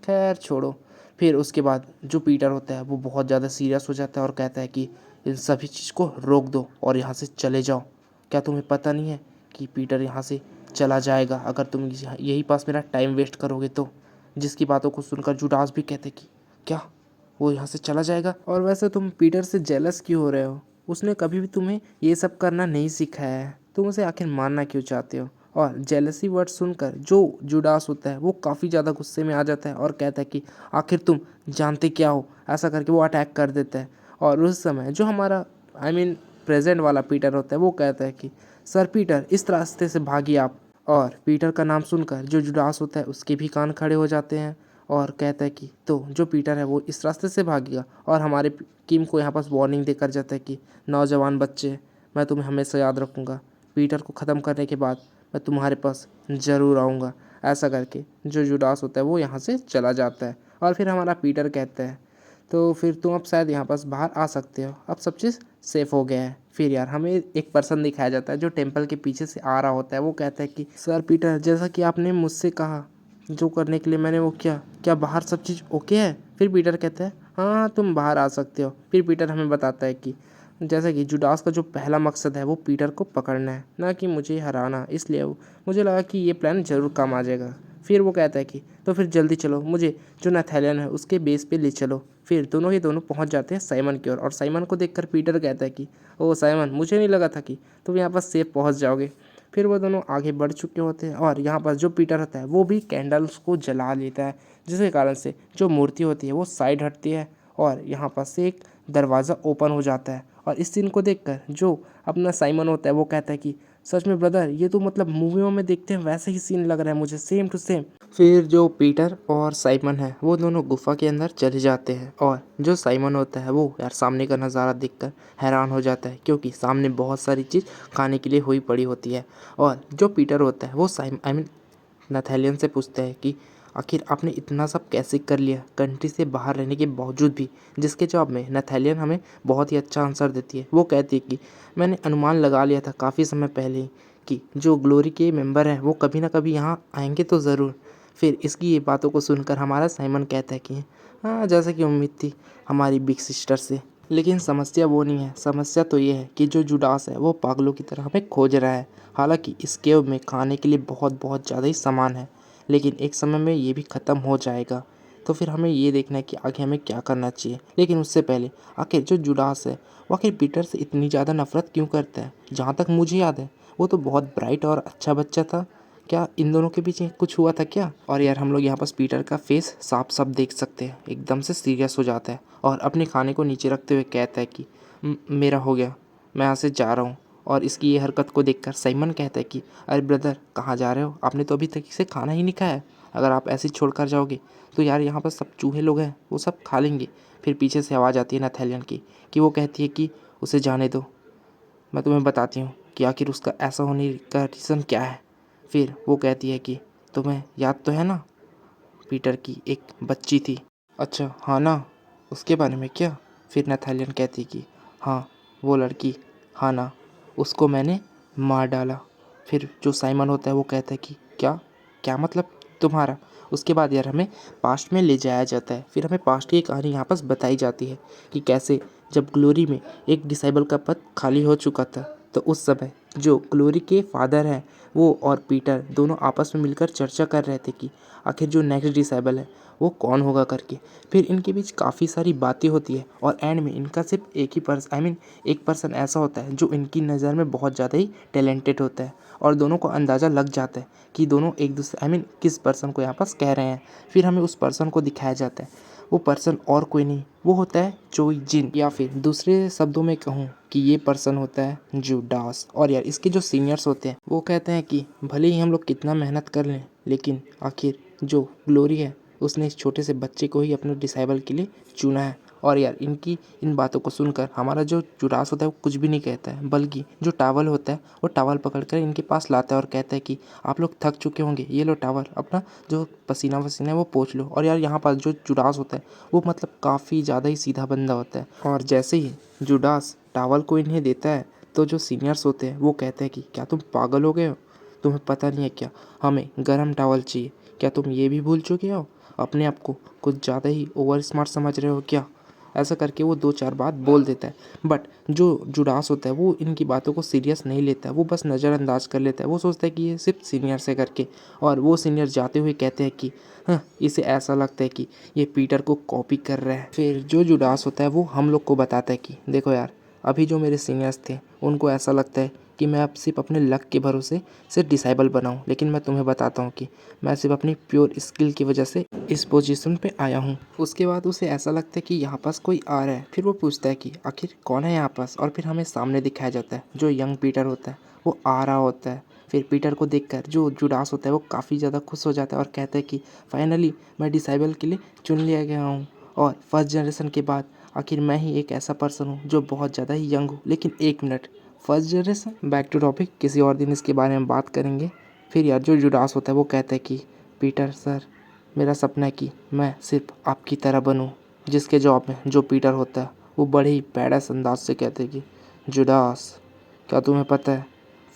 खैर छोड़ो। फिर उसके बाद जो पीटर होता है वो बहुत ज़्यादा सीरियस हो जाता है और कहता है कि इन सभी चीज़ को रोक दो और यहाँ से चले जाओ। क्या तुम्हें पता नहीं है कि पीटर यहाँ से चला जाएगा अगर तुम यही पास मेरा टाइम वेस्ट करोगे तो? जिसकी बातों को सुनकर जुडास भी कहते कि क्या वो यहाँ से चला जाएगा? और वैसे तुम पीटर से जेलस क्यों हो रहे हो? उसने कभी भी तुम्हें ये सब करना नहीं सिखाया है, तुम उसे आखिर मारना क्यों चाहते हो? और जेलसी वर्ड सुनकर जो जुडास होता है वो काफ़ी ज़्यादा गुस्से में आ जाता है और कहता है कि आखिर तुम जानते क्या हो? ऐसा करके वो अटैक कर देता है। और उस समय जो हमारा प्रेजेंट वाला पीटर होता है वो कहता है कि सर पीटर इस रास्ते से भागिए आप। और पीटर का नाम सुनकर जो जुडास होता है उसके भी कान खड़े हो जाते हैं और कहता है कि तो जो पीटर है वो इस रास्ते से भागेगा। और हमारे किम को यहाँ पास वार्निंग देकर जाता है कि नौजवान बच्चे, मैं तुम्हें हमेशा याद रखूँगा। पीटर को ख़त्म करने के बाद मैं तुम्हारे पास ज़रूर आऊँगा। ऐसा करके जो जुडास होता है वो यहाँ से चला जाता है। और फिर हमारा पीटर कहता है तो फिर तुम अब शायद यहाँ पास बाहर आ सकते हो, अब सब चीज़ सेफ हो गया है। फिर यार हमें एक पर्सन दिखाया जाता है जो टेंपल के पीछे से आ रहा होता है। वो कहता है कि सर पीटर, जैसा कि आपने मुझसे कहा जो करने के लिए मैंने वो किया, क्या बाहर सब चीज़ ओके है? फिर पीटर कहता है हाँ तुम बाहर आ सकते हो। फिर पीटर हमें बताता है कि जैसा कि जुडास का जो पहला मकसद है वो पीटर को पकड़ना है, ना कि मुझे हराना, इसलिए मुझे लगा कि ये प्लान ज़रूर काम आ जाएगा। फिर वो कहता है कि तो फिर जल्दी चलो, मुझे जो नाथानियल है उसके बेस पे ले चलो। फिर दोनों ही दोनों पहुंच जाते हैं साइमन की ओर। और साइमन को देखकर पीटर कहता है कि ओ साइमन, मुझे नहीं लगा था कि तुम यहाँ पर सेफ पहुंच जाओगे। फिर वो दोनों आगे बढ़ चुके होते हैं और यहाँ पर जो पीटर होता है वो भी कैंडल्स को जला लेता है, जिसके कारण से जो मूर्ति होती है वो साइड हटती है और यहाँ पर से एक दरवाज़ा ओपन हो जाता है। और इस सीन को देखकर जो अपना साइमन होता है वो कहता है कि सच में ब्रदर, ये तो मतलब मूवियों में देखते हैं वैसे ही सीन लग रहा है मुझे, सेम टू सेम। फिर जो पीटर और साइमन है वो दोनों गुफा के अंदर चले जाते हैं और जो साइमन होता है वो यार सामने का नज़ारा देखकर हैरान हो जाता है, क्योंकि सामने बहुत सारी चीज़ खाने के लिए हुई पड़ी होती है। और जो पीटर होता है वो नाथानियल से पूछता है कि आखिर आपने इतना सब कैसे कर लिया कंट्री से बाहर रहने के बावजूद भी? जिसके जवाब में नाथानियल हमें बहुत ही अच्छा आंसर देती है। वो कहती है कि मैंने अनुमान लगा लिया था काफ़ी समय पहले ही कि जो ग्लोरी के मेंबर हैं वो कभी ना कभी यहाँ आएंगे तो ज़रूर। फिर इसकी ये बातों को सुनकर हमारा साइमन कहता है कि हाँ, जैसा कि उम्मीद थी हमारी बिग सिस्टर से। लेकिन समस्या वो नहीं है, समस्या तो ये है कि जो जुडास है वो पागलों की तरह हमें खोज रहा है। हालांकि इस केव में खाने के लिए बहुत बहुत ज़्यादा ही सामान है, लेकिन एक समय में ये भी ख़त्म हो जाएगा। तो फिर हमें ये देखना है कि आगे हमें क्या करना चाहिए। लेकिन उससे पहले आखिर जो जुडास है वो आखिर पीटर से इतनी ज़्यादा नफरत क्यों करता है? जहाँ तक मुझे याद है वो तो बहुत ब्राइट और अच्छा बच्चा था। क्या इन दोनों के बीच कुछ हुआ था क्या? और यार हम लोग यहाँ पास पीटर का फेस साफ साफ देख सकते हैं, एकदम से सीरियस हो जाता है और अपने खाने को नीचे रखते हुए कहता है कि मेरा हो गया, मैं यहाँ से जा रहा हूँ। और इसकी ये हरकत को देखकर साइमन कहता है कि अरे ब्रदर, कहाँ जा रहे हो? आपने तो अभी तक इसे खाना ही नहीं खाया है। अगर आप ऐसे ही छोड़ कर जाओगे तो यार यहाँ पर सब चूहे लोग हैं, वो सब खा लेंगे। फिर पीछे से आवाज़ आती है नथेलियन की कि वो कहती है कि उसे जाने दो, मैं तुम्हें बताती हूँ कि आखिर उसका ऐसा होने का रीज़न क्या है। फिर वो कहती है कि तुम्हें याद तो है ना, पीटर की एक बच्ची थी। अच्छा हाँ ना, उसके बारे में क्या? फिर नथालियन कहती कि हाँ, वो लड़की, हाँ ना, उसको मैंने मार डाला। फिर जो साइमन होता है वो कहता है कि क्या क्या मतलब तुम्हारा? उसके बाद यार हमें पास्ट में ले जाया जाता है। फिर हमें पास्ट की एक कहानी यहाँ पर बताई जाती है कि कैसे जब ग्लोरी में एक डिसेबल का पद खाली हो चुका था, तो उस समय जो ग्लोरी के फादर हैं वो और पीटर दोनों आपस में मिलकर चर्चा कर रहे थे कि आखिर जो नेक्स्ट डिसेबल है वो कौन होगा करके। फिर इनके बीच काफ़ी सारी बातें होती है और एंड में इनका सिर्फ एक ही पर्सन एक पर्सन ऐसा होता है जो इनकी नज़र में बहुत ज़्यादा ही टैलेंटेड होता है और दोनों को अंदाज़ा लग जाता है कि दोनों एक दूसरे किस पर्सन को यहाँ पास कह रहे हैं। फिर हमें उस पर्सन को दिखाया जाता है, वो पर्सन और कोई नहीं, वो होता है चोई जिन, या फिर दूसरे शब्दों में कहूँ कि ये पर्सन होता है जूडास। और यार इसके जो सीनियर्स होते हैं वो कहते हैं कि भले ही हम लोग कितना मेहनत कर लें, लेकिन आखिर जो ग्लोरी है उसने इस छोटे से बच्चे को ही अपने डिसाइबल के लिए चुना है। और यार इनकी इन बातों को सुनकर हमारा जो जुडास होता है वो कुछ भी नहीं कहता है, बल्कि जो टावल होता है वो टावल पकड़कर इनके पास लाता है और कहता है कि आप लोग थक चुके होंगे, ये लो टावल, अपना जो पसीना वसीना है वो पोंछ लो। और यार यहाँ पर जो जुडास होता है वो मतलब काफ़ी ज़्यादा ही सीधा बंदा होता है। और जैसे ही जुडास टावल को इन्हें देता है तो जो सीनियर्स होते हैं वो कहते हैं कि क्या तुम पागल हो गए हो? तुम्हें पता नहीं है क्या, हमें गर्म टावल चाहिए। क्या तुम ये भी भूल चुके हो? अपने आप को कुछ ज़्यादा ही ओवर स्मार्ट समझ रहे हो क्या? ऐसा करके वो दो चार बात बोल देता है। बट जो जुडास होता है वो इनकी बातों को सीरियस नहीं लेता है, वो बस नज़रअंदाज कर लेता है। वो सोचता है कि ये सिर्फ सीनियर से करके। और वो सीनियर जाते हुए कहते हैं कि हाँ, इसे ऐसा लगता है कि ये पीटर को कॉपी कर रहा है। फिर जो जुडास होता है वो हम लोग को बताता है कि देखो यार, अभी जो मेरे सीनियर्स थे उनको ऐसा लगता है कि मैं अब सिर्फ अपने लक के भरोसे से डिसाइबल बनाऊँ, लेकिन मैं तुम्हें बताता हूँ कि मैं सिर्फ अपनी प्योर स्किल की वजह से इस पोजीशन पे आया हूँ। उसके बाद उसे ऐसा लगता है कि यहाँ पास कोई आ रहा है। फिर वो पूछता है कि आखिर कौन है यहाँ पास, और फिर हमें सामने दिखाया जाता है जो यंग पीटर होता है वो आ रहा होता है। फिर पीटर को देखकर जो जुडास होता है वो काफ़ी ज़्यादा खुश हो जाता है और कहता है कि फाइनली मैं डिसाइबल के लिए चुन लिया गया हूँ, और फर्स्ट जनरेशन के बाद आखिर मैं ही एक ऐसा पर्सन हूँ जो बहुत ज़्यादा ही यंग हूँ। लेकिन एक minute, first generation, back to topic, किसी और दिन इसके बारे में बात करेंगे। फिर यार जो जुडास होता है वो कहता है कि पीटर सर, मेरा सपना है कि मैं सिर्फ आपकी तरह बनूं। जिसके जवाब में जो पीटर होता है वो बड़े ही बैडस अंदाज से कहते हैं कि जुडास, क्या तुम्हें पता है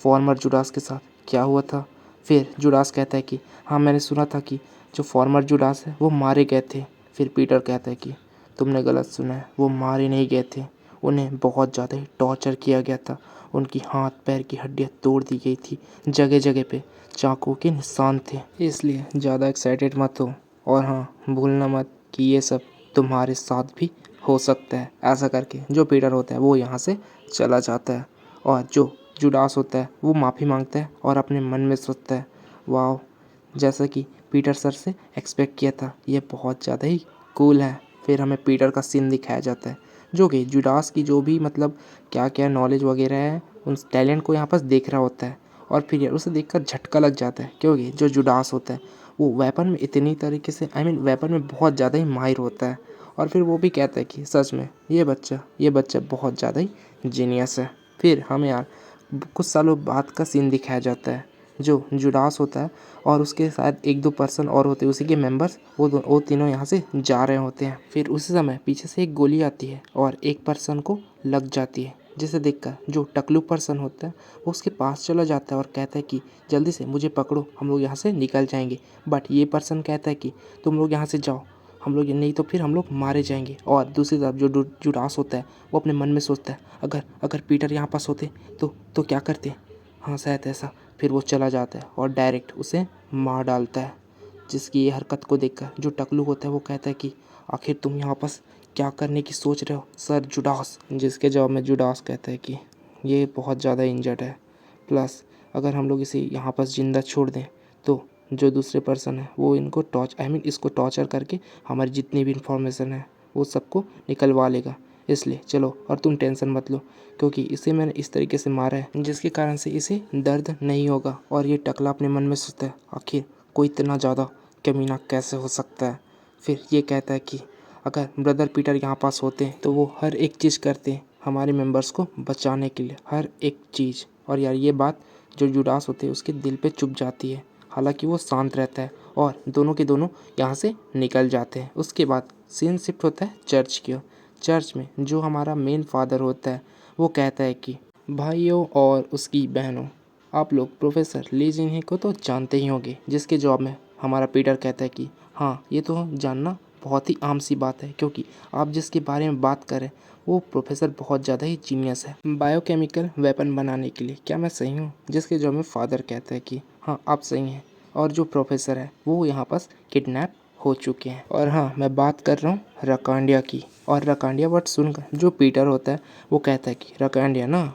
फॉर्मर जुडास के साथ क्या हुआ था? फिर जुडास कहता है कि हाँ, मैंने सुना था कि जो फॉर्मर जुडास है वो मारे गए थे। फिर पीटर कहता है कि तुमने गलत सुना है, वो मारे नहीं गए थे, उन्हें बहुत ज़्यादा ही टॉर्चर किया गया था। उनकी हाथ पैर की हड्डियाँ तोड़ दी गई थी, जगह जगह पे चाकू के निशान थे। इसलिए ज़्यादा एक्साइटेड मत हो, और हाँ, भूलना मत कि ये सब तुम्हारे साथ भी हो सकता है। ऐसा करके जो पीटर होता है वो यहाँ से चला जाता है और जो जुडास होता है वो माफ़ी मांगता है और अपने मन में सोचता है वाह, जैसा कि पीटर सर से एक्सपेक्ट किया था, ये बहुत ज़्यादा ही कूल है। फिर हमें पीटर का सीन दिखाया जाता है जो कि जुडास की जो भी मतलब क्या क्या नॉलेज वगैरह है उन टैलेंट को यहाँ पर देख रहा होता है। और फिर यार उसे देखकर झटका लग जाता है, क्योंकि जो जुडास होता है वो वेपन में इतनी तरीके से वेपन में बहुत ज़्यादा ही माहिर होता है। और फिर वो भी कहता है कि सच में ये बच्चा बहुत ज़्यादा ही जीनियस है। फिर हमें यार कुछ सालों बाद का सीन दिखाया जाता है। जो जुडास होता है और उसके साथ एक दो पर्सन और होते हैं उसी के मेंबर्स, वो तीनों यहाँ से जा रहे होते हैं। फिर उसी समय पीछे से एक गोली आती है और एक पर्सन को लग जाती है, जिसे देखकर जो टकलू पर्सन होता है वो उसके पास चला जाता है और कहता है कि जल्दी से मुझे पकड़ो, हम लोग यहाँ से निकल जाएंगे। बट ये पर्सन कहता है कि तुम लोग यहाँ से जाओ, हम लोग नहीं तो फिर हम लोग मारे जाएंगे। और दूसरी तरफ जो जुडास होता है वो अपने मन में सोचता है अगर अगर पीटर यहाँ पास होते तो क्या करते, हाँ शायद ऐसा। फिर वो चला जाता है और डायरेक्ट उसे मार डालता है। जिसकी ये हरकत को देखकर जो टकलू होता है वो कहता है कि आखिर तुम यहाँ पास क्या करने की सोच रहे हो सर जुडास? जिसके जवाब में जुडास कहता है कि ये बहुत ज़्यादा इंजर्ड है, प्लस अगर हम लोग इसे यहाँ पास ज़िंदा छोड़ दें तो जो दूसरे पर्सन है वो इनको इसको टॉर्चर करके हमारी जितनी भी इंफॉर्मेशन है वो सबको निकलवा लेगा। इसलिए चलो, और तुम टेंशन मत लो, क्योंकि इसे मैंने इस तरीके से मारा है जिसके कारण से इसे दर्द नहीं होगा। और ये टकला अपने मन में सोचता है, आखिर कोई इतना ज़्यादा कमीना कैसे हो सकता है। फिर ये कहता है कि अगर ब्रदर पीटर यहाँ पास होते हैं तो वो हर एक चीज़ करते हैं हमारे मेंबर्स को बचाने के लिए, हर एक चीज़। और यार ये बात जो जुडास होते हैं उसके दिल पे चुभ जाती है। हालांकि वो शांत रहता है और दोनों के दोनों यहाँ से निकल जाते हैं। उसके बाद सीन शिफ्ट होता है चर्च की ओर। चर्च में जो हमारा मेन फादर होता है वो कहता है कि भाइयों और उसकी बहनों, आप लोग प्रोफेसर ली जिनही को तो जानते ही होंगे। जिसके जवाब में हमारा पीटर कहता है कि हाँ, ये तो जानना बहुत ही आम सी बात है, क्योंकि आप जिसके बारे में बात करें वो प्रोफेसर बहुत ज़्यादा ही जीनियस है बायोकेमिकल वेपन बनाने के लिए। क्या मैं सही हूँ? जिसके जवाब में फादर कहता है कि हाँ, आप सही हैं, और जो प्रोफेसर है वो यहाँ पास किडनैप हो चुके हैं। और हाँ, मैं बात कर रहा हूँ रकांडिया की। और रकांडिया वर्ड सुनकर जो पीटर होता है वो कहता है कि रकांडिया ना,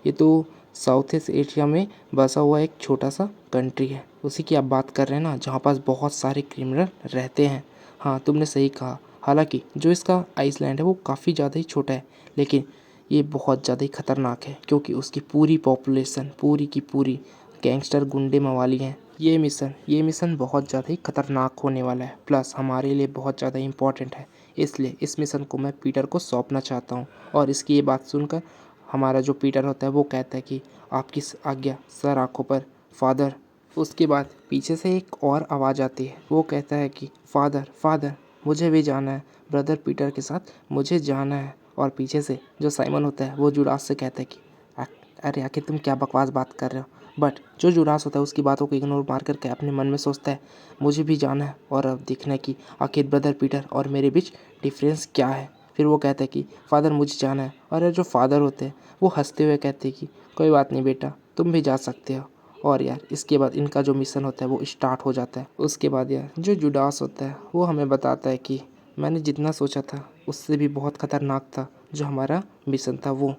ये तो साउथ ईस्ट एशिया में बसा हुआ एक छोटा सा कंट्री है। उसी की आप बात कर रहे हैं ना, जहाँ पास बहुत सारे क्रिमिनल रहते हैं। हाँ, तुमने सही कहा। हालांकि जो इसका आइसलैंड है वो काफ़ी ज़्यादा ही छोटा है, लेकिन ये बहुत ज़्यादा ही खतरनाक है, क्योंकि उसकी पूरी पॉपुलेशन पूरी की पूरी गैंगस्टर गुंडे मवाली हैं। ये मिशन बहुत ज़्यादा ही खतरनाक होने वाला है, प्लस हमारे लिए बहुत ज़्यादा इम्पोर्टेंट है। इसलिए इस मिशन को मैं पीटर को सौंपना चाहता हूँ। और इसकी ये बात सुनकर हमारा जो पीटर होता है वो कहता है कि आपकी आज्ञा सर आंखों पर फादर। उसके बाद पीछे से एक और आवाज़ आती है। वो कहता है कि फादर फादर, मुझे भी जाना है, ब्रदर पीटर के साथ मुझे जाना है। और पीछे से जो साइमन होता है वो जुडास से कहता है कि अरे आखिर तुम क्या बकवास बात कर रहे हो। बट जो जुडास होता है उसकी बातों को इग्नोर मार करके अपने मन में सोचता है, मुझे भी जाना है और अब देखना है कि आखिर ब्रदर पीटर और मेरे बीच डिफरेंस क्या है। फिर वो कहता है कि फादर मुझे जाना है। और जो फादर होते हैं वो हंसते हुए कहते हैं कि कोई बात नहीं बेटा, तुम भी जा सकते हो। और यार इसके बाद इनका जो मिशन होता है वो स्टार्ट हो जाता है। उसके बाद यार जो जुडास होता है वो हमें बताता है कि मैंने जितना सोचा था उससे भी बहुत ख़तरनाक था जो हमारा मिशन था वो।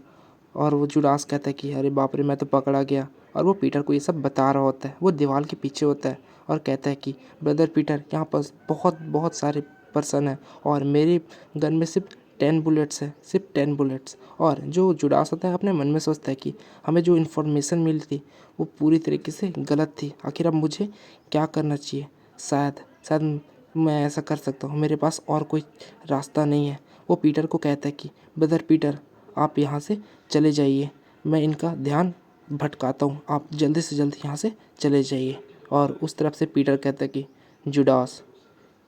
और वो जुडास कहता है कि अरे बाप रे, मैं तो पकड़ा गया। और वो पीटर को ये सब बता रहा होता है। वो दीवार के पीछे होता है और कहता है कि ब्रदर पीटर, यहाँ पर बहुत बहुत सारे पर्सन हैं और मेरी गन में सिर्फ 10 बुलेट्स है, सिर्फ 10 बुलेट्स। और जो जुडास होता है अपने मन में सोचता है कि हमें जो इन्फॉर्मेशन मिली थी वो पूरी तरीके से गलत थी। आखिर अब मुझे क्या करना चाहिए? शायद शायद मैं ऐसा कर सकता हूँ, मेरे पास और कोई रास्ता नहीं है। वो पीटर को कहता है कि ब्रदर पीटर, आप यहाँ से चले जाइए, मैं इनका ध्यान भटकाता हूँ, आप जल्दी से जल्दी यहाँ से चले जाइए। और उस तरफ से पीटर कहता है कि जुडास,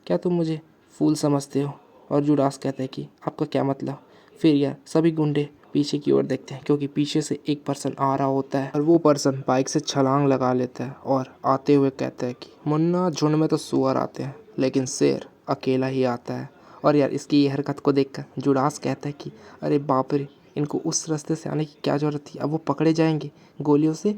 क्या तुम मुझे फूल समझते हो? और जुडास कहता है कि आपका क्या मतलब? फिर यार सभी गुंडे पीछे की ओर देखते हैं, क्योंकि पीछे से एक पर्सन आ रहा होता है और वो पर्सन बाइक से छलांग लगा लेता है और आते हुए कहता है कि मुन्ना, झुंड में तो सुअर आते हैं लेकिन शेर अकेला ही आता है। और यार इसकी ये हरकत को देखकर जुडास कहता है कि अरे बाप रे, इनको उस रास्ते से आने की क्या ज़रूरत थी? अब वो पकड़े जाएंगे, गोलियों से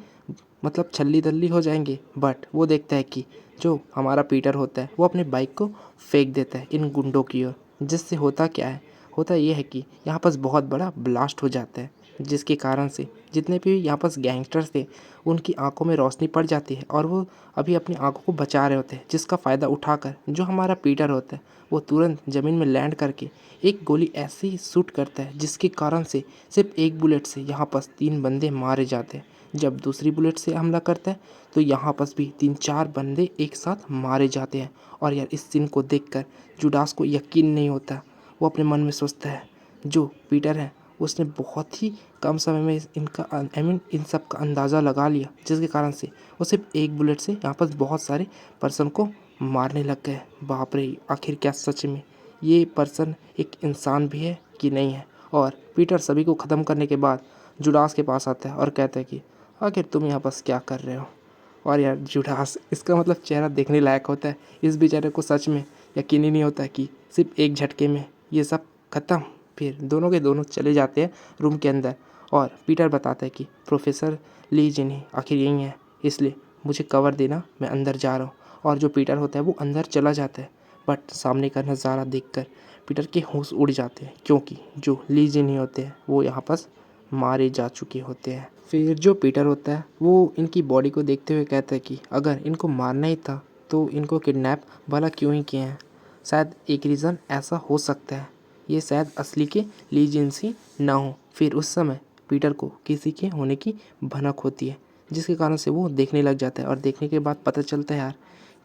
मतलब छल्ली दल्ली हो जाएंगे। बट वो देखता है कि जो हमारा पीटर होता है वो अपनी बाइक को फेंक देता है इन गुंडों की ओर। जिससे होता क्या है, होता ये है कि यहाँ पास बहुत बड़ा ब्लास्ट हो जाता है, जिसके कारण से जितने भी यहाँ पास गैंगस्टर्स थे उनकी आंखों में रोशनी पड़ जाती है और वो अभी अपनी आंखों को बचा रहे होते हैं। जिसका फ़ायदा उठाकर जो हमारा पीटर होता है वो तुरंत ज़मीन में लैंड करके एक गोली ऐसे ही शूट करता है, जिसके कारण से सिर्फ एक बुलेट से यहाँ पास 3 बंदे मारे जाते हैं। जब दूसरी बुलेट से हमला करता है तो यहाँ पास भी 3-4 बंदे एक साथ मारे जाते हैं। और यार इस सीन को देखकर जुडास को यकीन नहीं होता। वो अपने मन में सोचता है, जो पीटर है उसने बहुत ही कम समय में इनका इन सब का अंदाज़ा लगा लिया, जिसके कारण से वो सिर्फ एक बुलेट से यहाँ पर बहुत सारे पर्सन को मारने लग गए। बाप रे, आखिर क्या सच में ये पर्सन एक इंसान भी है कि नहीं है? और पीटर सभी को ख़त्म करने के बाद जुडास के पास आता है और कहता है कि आखिर तुम यहाँ पास क्या कर रहे हो? और यार जुडास, इसका मतलब चेहरा देखने लायक होता है। इस बेचारे को सच में यकीन ही नहीं होता कि सिर्फ एक झटके में ये सब ख़त्म। फिर दोनों के दोनों चले जाते हैं रूम के अंदर और पीटर बताता है कि प्रोफेसर ली जिन्ही आखिर यही है, इसलिए मुझे कवर देना, मैं अंदर जा रहा हूँ। और जो पीटर होता है वो अंदर चला जाता है। बट सामने का नज़ारा देखकर पीटर के होश उड़ जाते हैं, क्योंकि जो ली जिन्ही होते हैं वो यहाँ पास मारे जा चुके होते हैं। फिर जो पीटर होता है वो इनकी बॉडी को देखते हुए कहता है कि अगर इनको मारना ही था तो इनको किडनैप भला क्यों ही किए हैं। शायद एक रीज़न ऐसा हो सकता है, ये शायद असली के ली जिनसी ना हो। फिर उस समय पीटर को किसी के होने की भनक होती है, जिसके कारण से वो देखने लग जाता है और देखने के बाद पता चलता है यार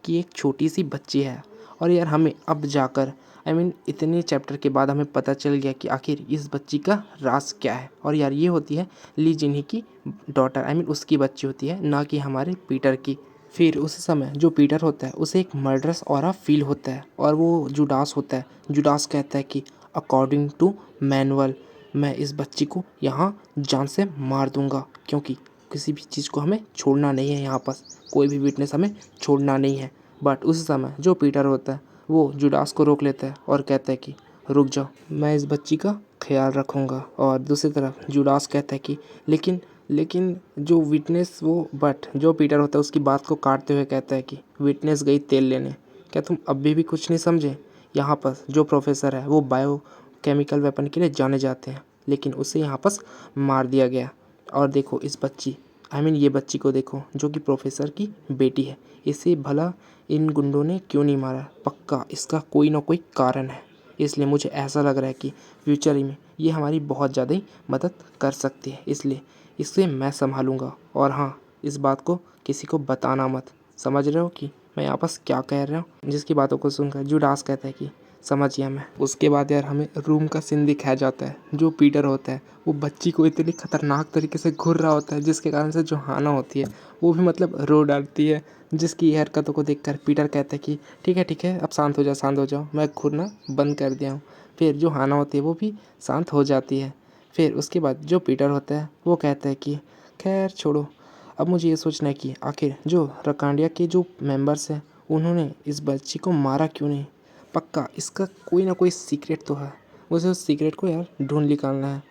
कि एक छोटी सी बच्ची है। और यार हमें अब जाकर इतने चैप्टर के बाद हमें पता चल गया कि आखिर इस बच्ची का राज क्या है। और यार ये होती है ली जिन्ही की डॉटर, उसकी बच्ची होती है, ना कि हमारे पीटर की। फिर उस समय जो पीटर होता है उसे एक मर्डरस ऑरा फील होता है और वो जुडास होता है। जुडास कहता है कि अकॉर्डिंग टू मैनुअल मैं इस बच्ची को यहाँ जान से मार दूंगा, क्योंकि किसी भी चीज़ को हमें छोड़ना नहीं है, यहाँ पास कोई भी विटनेस हमें छोड़ना नहीं है। बट उस समय जो पीटर होता है वो जुडास को रोक लेता है और कहता है कि रुक जाओ, मैं इस बच्ची का ख्याल रखूँगा। और दूसरी तरफ जुडास कहता है कि लेकिन लेकिन जो विटनेस वो बट जो पीटर होता है उसकी बात को काटते हुए कहता है कि विटनेस गई तेल लेने, क्या तुम अभी भी कुछ नहीं समझे। यहाँ पर जो प्रोफेसर है वो बायो केमिकल वेपन के लिए जाने जाते हैं, लेकिन उसे यहाँ पर मार दिया गया। और देखो इस बच्ची ये बच्ची को देखो जो कि प्रोफेसर की बेटी है, इसे भला इन गुंडों ने क्यों नहीं मारा। पक्का इसका कोई ना कोई कारण है, इसलिए मुझे ऐसा लग रहा है कि फ्यूचर में ये हमारी बहुत ज़्यादा ही मदद कर सकती है, इसलिए इसे मैं संभालूंगा। और हाँ, इस बात को किसी को बताना मत। समझ रहे हो कि मैं यहाँ पास क्या कह रहा हूँ। जिसकी बातों को सुनकर जुडास कहता है कि समझ गया मैं। उसके बाद यार हमें रूम का सीन दिखाया जाता है। जो पीटर होता है वो बच्ची को इतनी खतरनाक तरीके से घूर रहा होता है, जिसके कारण से जो हाना होती है वो भी रो डालती है। जिसकी हरकतों को देखकर पीटर कहता है कि ठीक है अब शांत हो जाओ, मैं घूरना बंद कर दिया हूँ। फिर जो हाना होती है वो भी शांत हो जाती है। फिर उसके बाद जो पीटर होता है वो कहता है कि खैर छोड़ो, अब मुझे ये सोचना है कि आखिर जो रकांडिया के जो मेंबर्स हैं उन्होंने इस बच्ची को मारा क्यों नहीं। पक्का इसका कोई ना कोई सीक्रेट तो है, मुझे उस सीक्रेट को यार ढूंढ निकालना है।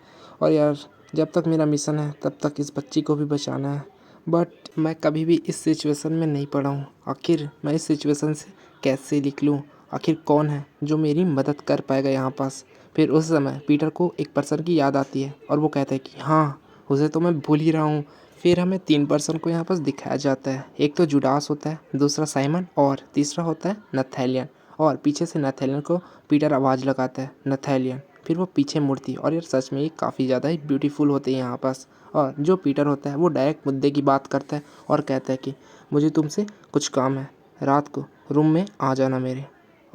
और यार जब तक मेरा मिशन है तब तक इस बच्ची को भी बचाना है। बट मैं कभी भी इस सिचुएशन में नहीं पड़ा हूँ, आखिर मैं इस सिचुएशन से कैसे निकलूँ। आखिर कौन है जो मेरी मदद कर पाएगा यहाँ पास। फिर उस समय पीटर को एक पर्सन की याद आती है और वो कहता है कि हाँ, उसे तो मैं भूल ही रहा हूँ। फिर हमें 3 पर्सन को यहाँ पास दिखाया जाता है। एक तो जुडास होता है, दूसरा साइमन और तीसरा होता है नथैलियन। और पीछे से नथैलियन को पीटर आवाज़ लगाता है नथैलियन। फिर वो पीछे मुड़ती है और यार सच में ये काफ़ी ज़्यादा ही ब्यूटीफुल होते हैं यहाँ पास। और जो पीटर होता है वो डायरेक्ट मुद्दे की बात करता है और कहता है कि मुझे तुमसे कुछ काम है, रात को रूम में आ जाना मेरे।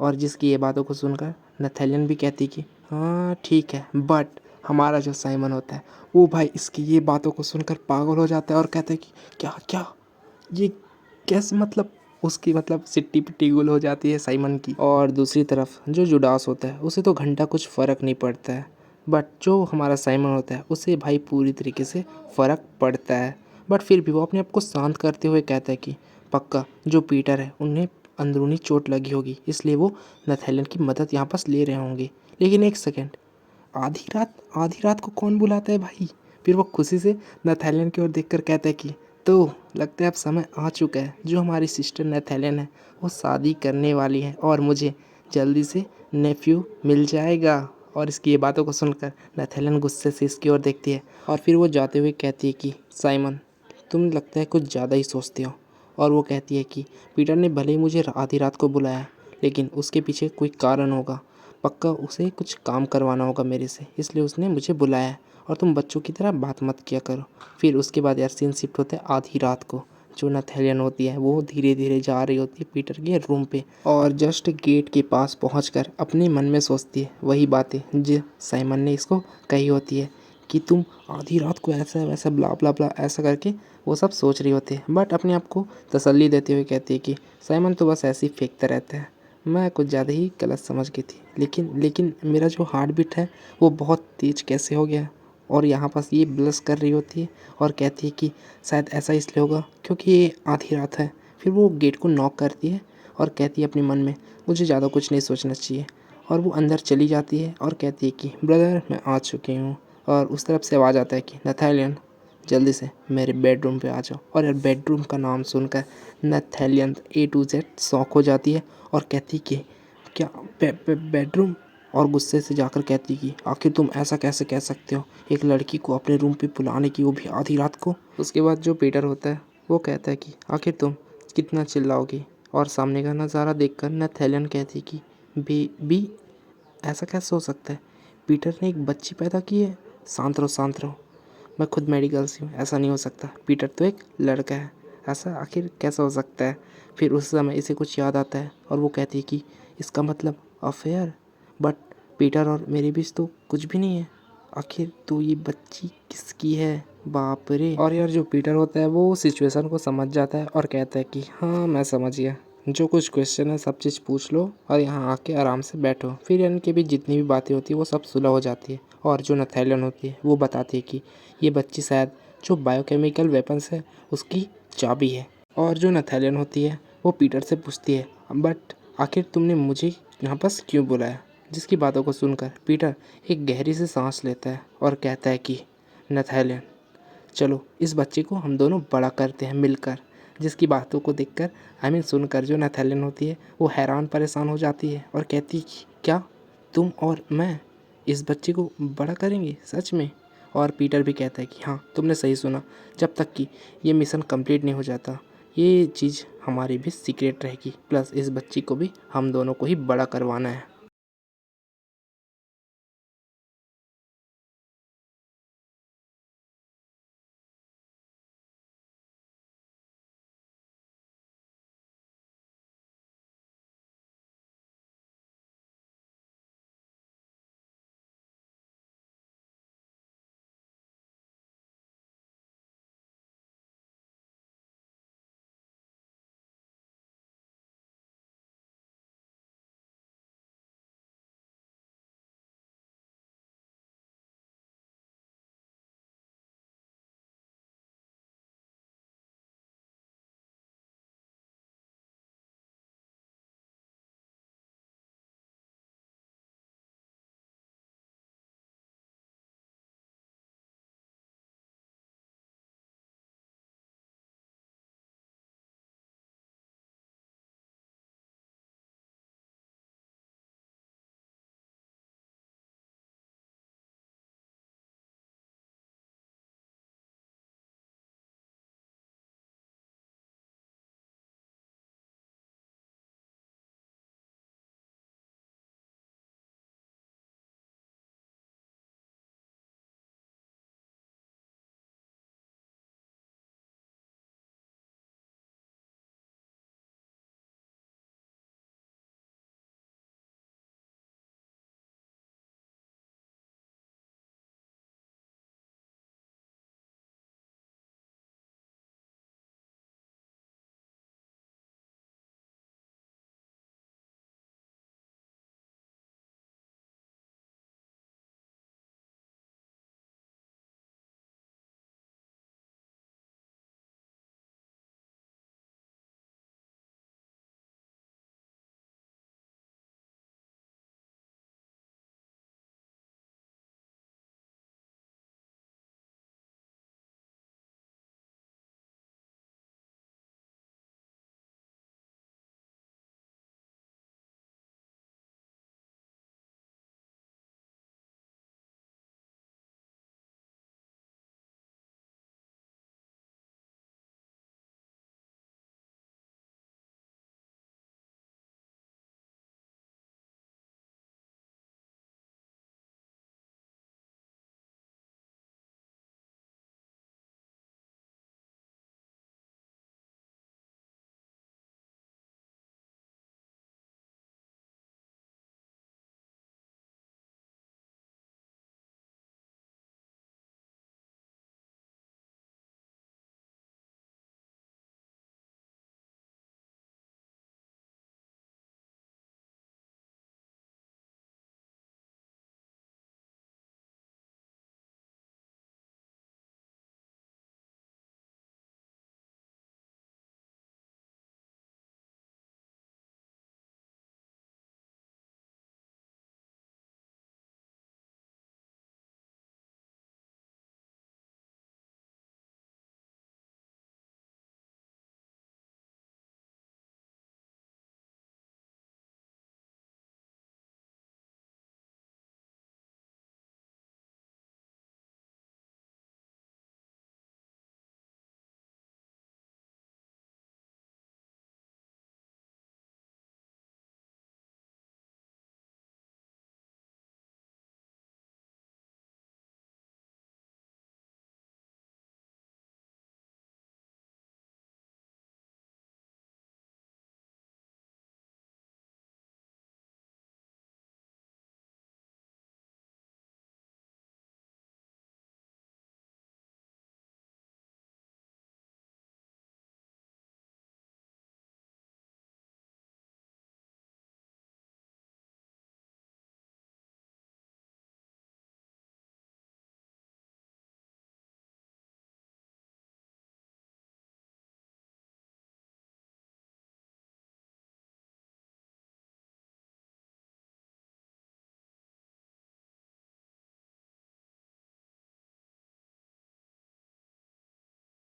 और जिसकी ये बातों को सुनकर नथैलियन भी कहती कि हाँ ठीक है। बट हमारा जो साइमन होता है वो भाई इसकी ये बातों को सुनकर पागल हो जाता है और कहता है कि क्या क्या ये कैसे, उसकी सिट्टी पिट्टी गुल हो जाती है साइमन की। और दूसरी तरफ जो जुडास होता है उसे तो घंटा कुछ फ़र्क नहीं पड़ता है, बट जो हमारा साइमन होता है उसे भाई पूरी तरीके से फ़र्क पड़ता है। बट फिर भी वो अपने आप को शांत करते हुए कहता है कि पक्का जो पीटर है उन्हें अंदरूनी चोट लगी होगी, इसलिए वो नथैलियन की मदद यहाँ पास ले रहे होंगे। लेकिन एक सेकेंड, आधी रात को कौन बुलाता है भाई। फिर वो खुशी से नथैलियन की ओर देखकर कहता है कि तो लगता है अब समय आ चुका है, जो हमारी सिस्टर नथैलियन है वो शादी करने वाली है और मुझे जल्दी से नेफ्यू मिल जाएगा। और इसकी ये बातों को सुनकर नथैलियन गुस्से से इसकी ओर देखती है और फिर वो जाते हुए कहती है कि साइमन तुम लगता है कुछ ज़्यादा ही सोचते हो। और वो कहती है कि पीटर ने भले ही मुझे आधी रात को बुलाया, लेकिन उसके पीछे कोई कारण होगा। पक्का उसे कुछ काम करवाना होगा मेरे से, इसलिए उसने मुझे बुलाया है। और तुम बच्चों की तरह बात मत किया करो। फिर उसके बाद यार सीन शिफ्ट होता है आधी रात को। जो नथैलियन होती है वो धीरे धीरे जा रही होती है पीटर के रूम पे और जस्ट गेट के पास पहुंचकर अपने मन में सोचती है वही बातें जो साइमन ने इसको कही होती है कि तुम आधी रात को ऐसा वैसा ब्ला ब्ला ब्ला ऐसा करके वो सब सोच रही होती है। बट अपने आप को तसल्ली देते हुए कहती है कि साइमन तो बस ऐसे ही फेंकता रहता है, मैं कुछ ज़्यादा ही गलत समझ गई थी। लेकिन मेरा जो हार्ट बीट है वो बहुत तेज कैसे हो गया। और यहाँ पास ये ब्लश कर रही होती है और कहती है कि शायद ऐसा इसलिए होगा क्योंकि ये आधी रात है। फिर वो गेट को नॉक करती है और कहती है अपने मन में मुझे ज़्यादा कुछ नहीं सोचना चाहिए। और वो अंदर चली जाती है और कहती है कि ब्रदर मैं आ चुकी हूँ। और उस तरफ से आवाज़ आता है कि नथैलियन जल्दी से मेरे बेडरूम पे आ जाओ। और यार बेडरूम का नाम सुनकर नथैलियन A to Z शॉक हो जाती है और कहती कि क्या बेडरूम, और गुस्से से जाकर कहती कि आखिर तुम ऐसा कैसे कह सकते हो, एक लड़की को अपने रूम पे बुलाने की, वो भी आधी रात को। उसके बाद जो पीटर होता है वो कहता है कि आखिर तुम कितना चिल्लाओगी। और सामने का नज़ारा देखकर नथैलियन कहती कि बेबी, ऐसा कैसे हो सकता है, पीटर ने एक बच्ची पैदा की है। शांत रहो शांत रहो, मैं खुद मेडिकल से हूँ, ऐसा नहीं हो सकता, पीटर तो एक लड़का है, ऐसा आखिर कैसा हो सकता है। फिर उस समय इसे कुछ याद आता है और वो कहती है कि इसका मतलब अफेयर, बट पीटर और मेरे बीच तो कुछ भी नहीं है, आखिर तो ये बच्ची किसकी है, बाप रे। और यार जो पीटर होता है वो सिचुएशन को समझ जाता है और कहता है कि हाँ मैं समझ गया, जो कुछ क्वेश्चन है सब चीज़ पूछ लो और यहाँ आके आराम से बैठो। फिर इनके बीच जितनी भी बातें होती है वो सब सुलह हो जाती है और जो नथैलियन होती है वो बताती है कि ये बच्ची शायद जो बायोकेमिकल वेपन्स है उसकी चाबी है। और जो नथैलियन होती है वो पीटर से पूछती है बट आखिर तुमने मुझे यहाँ पास क्यों बुलाया। जिसकी बातों को सुनकर पीटर एक गहरी सी सांस लेता है और कहता है कि नथैलियन, चलो इस बच्चे को हम दोनों बड़ा करते हैं मिलकर। जिसकी बातों को देखकर सुनकर जो नथैलियन होती है वो हैरान परेशान हो जाती है और कहती है कि क्या तुम और मैं इस बच्चे को बड़ा करेंगे सच में। और पीटर भी कहता है कि हाँ तुमने सही सुना, जब तक कि ये मिशन कंप्लीट नहीं हो जाता ये चीज़ हमारी भी सीक्रेट रहेगी, प्लस इस बच्ची को भी हम दोनों को ही बड़ा करवाना है।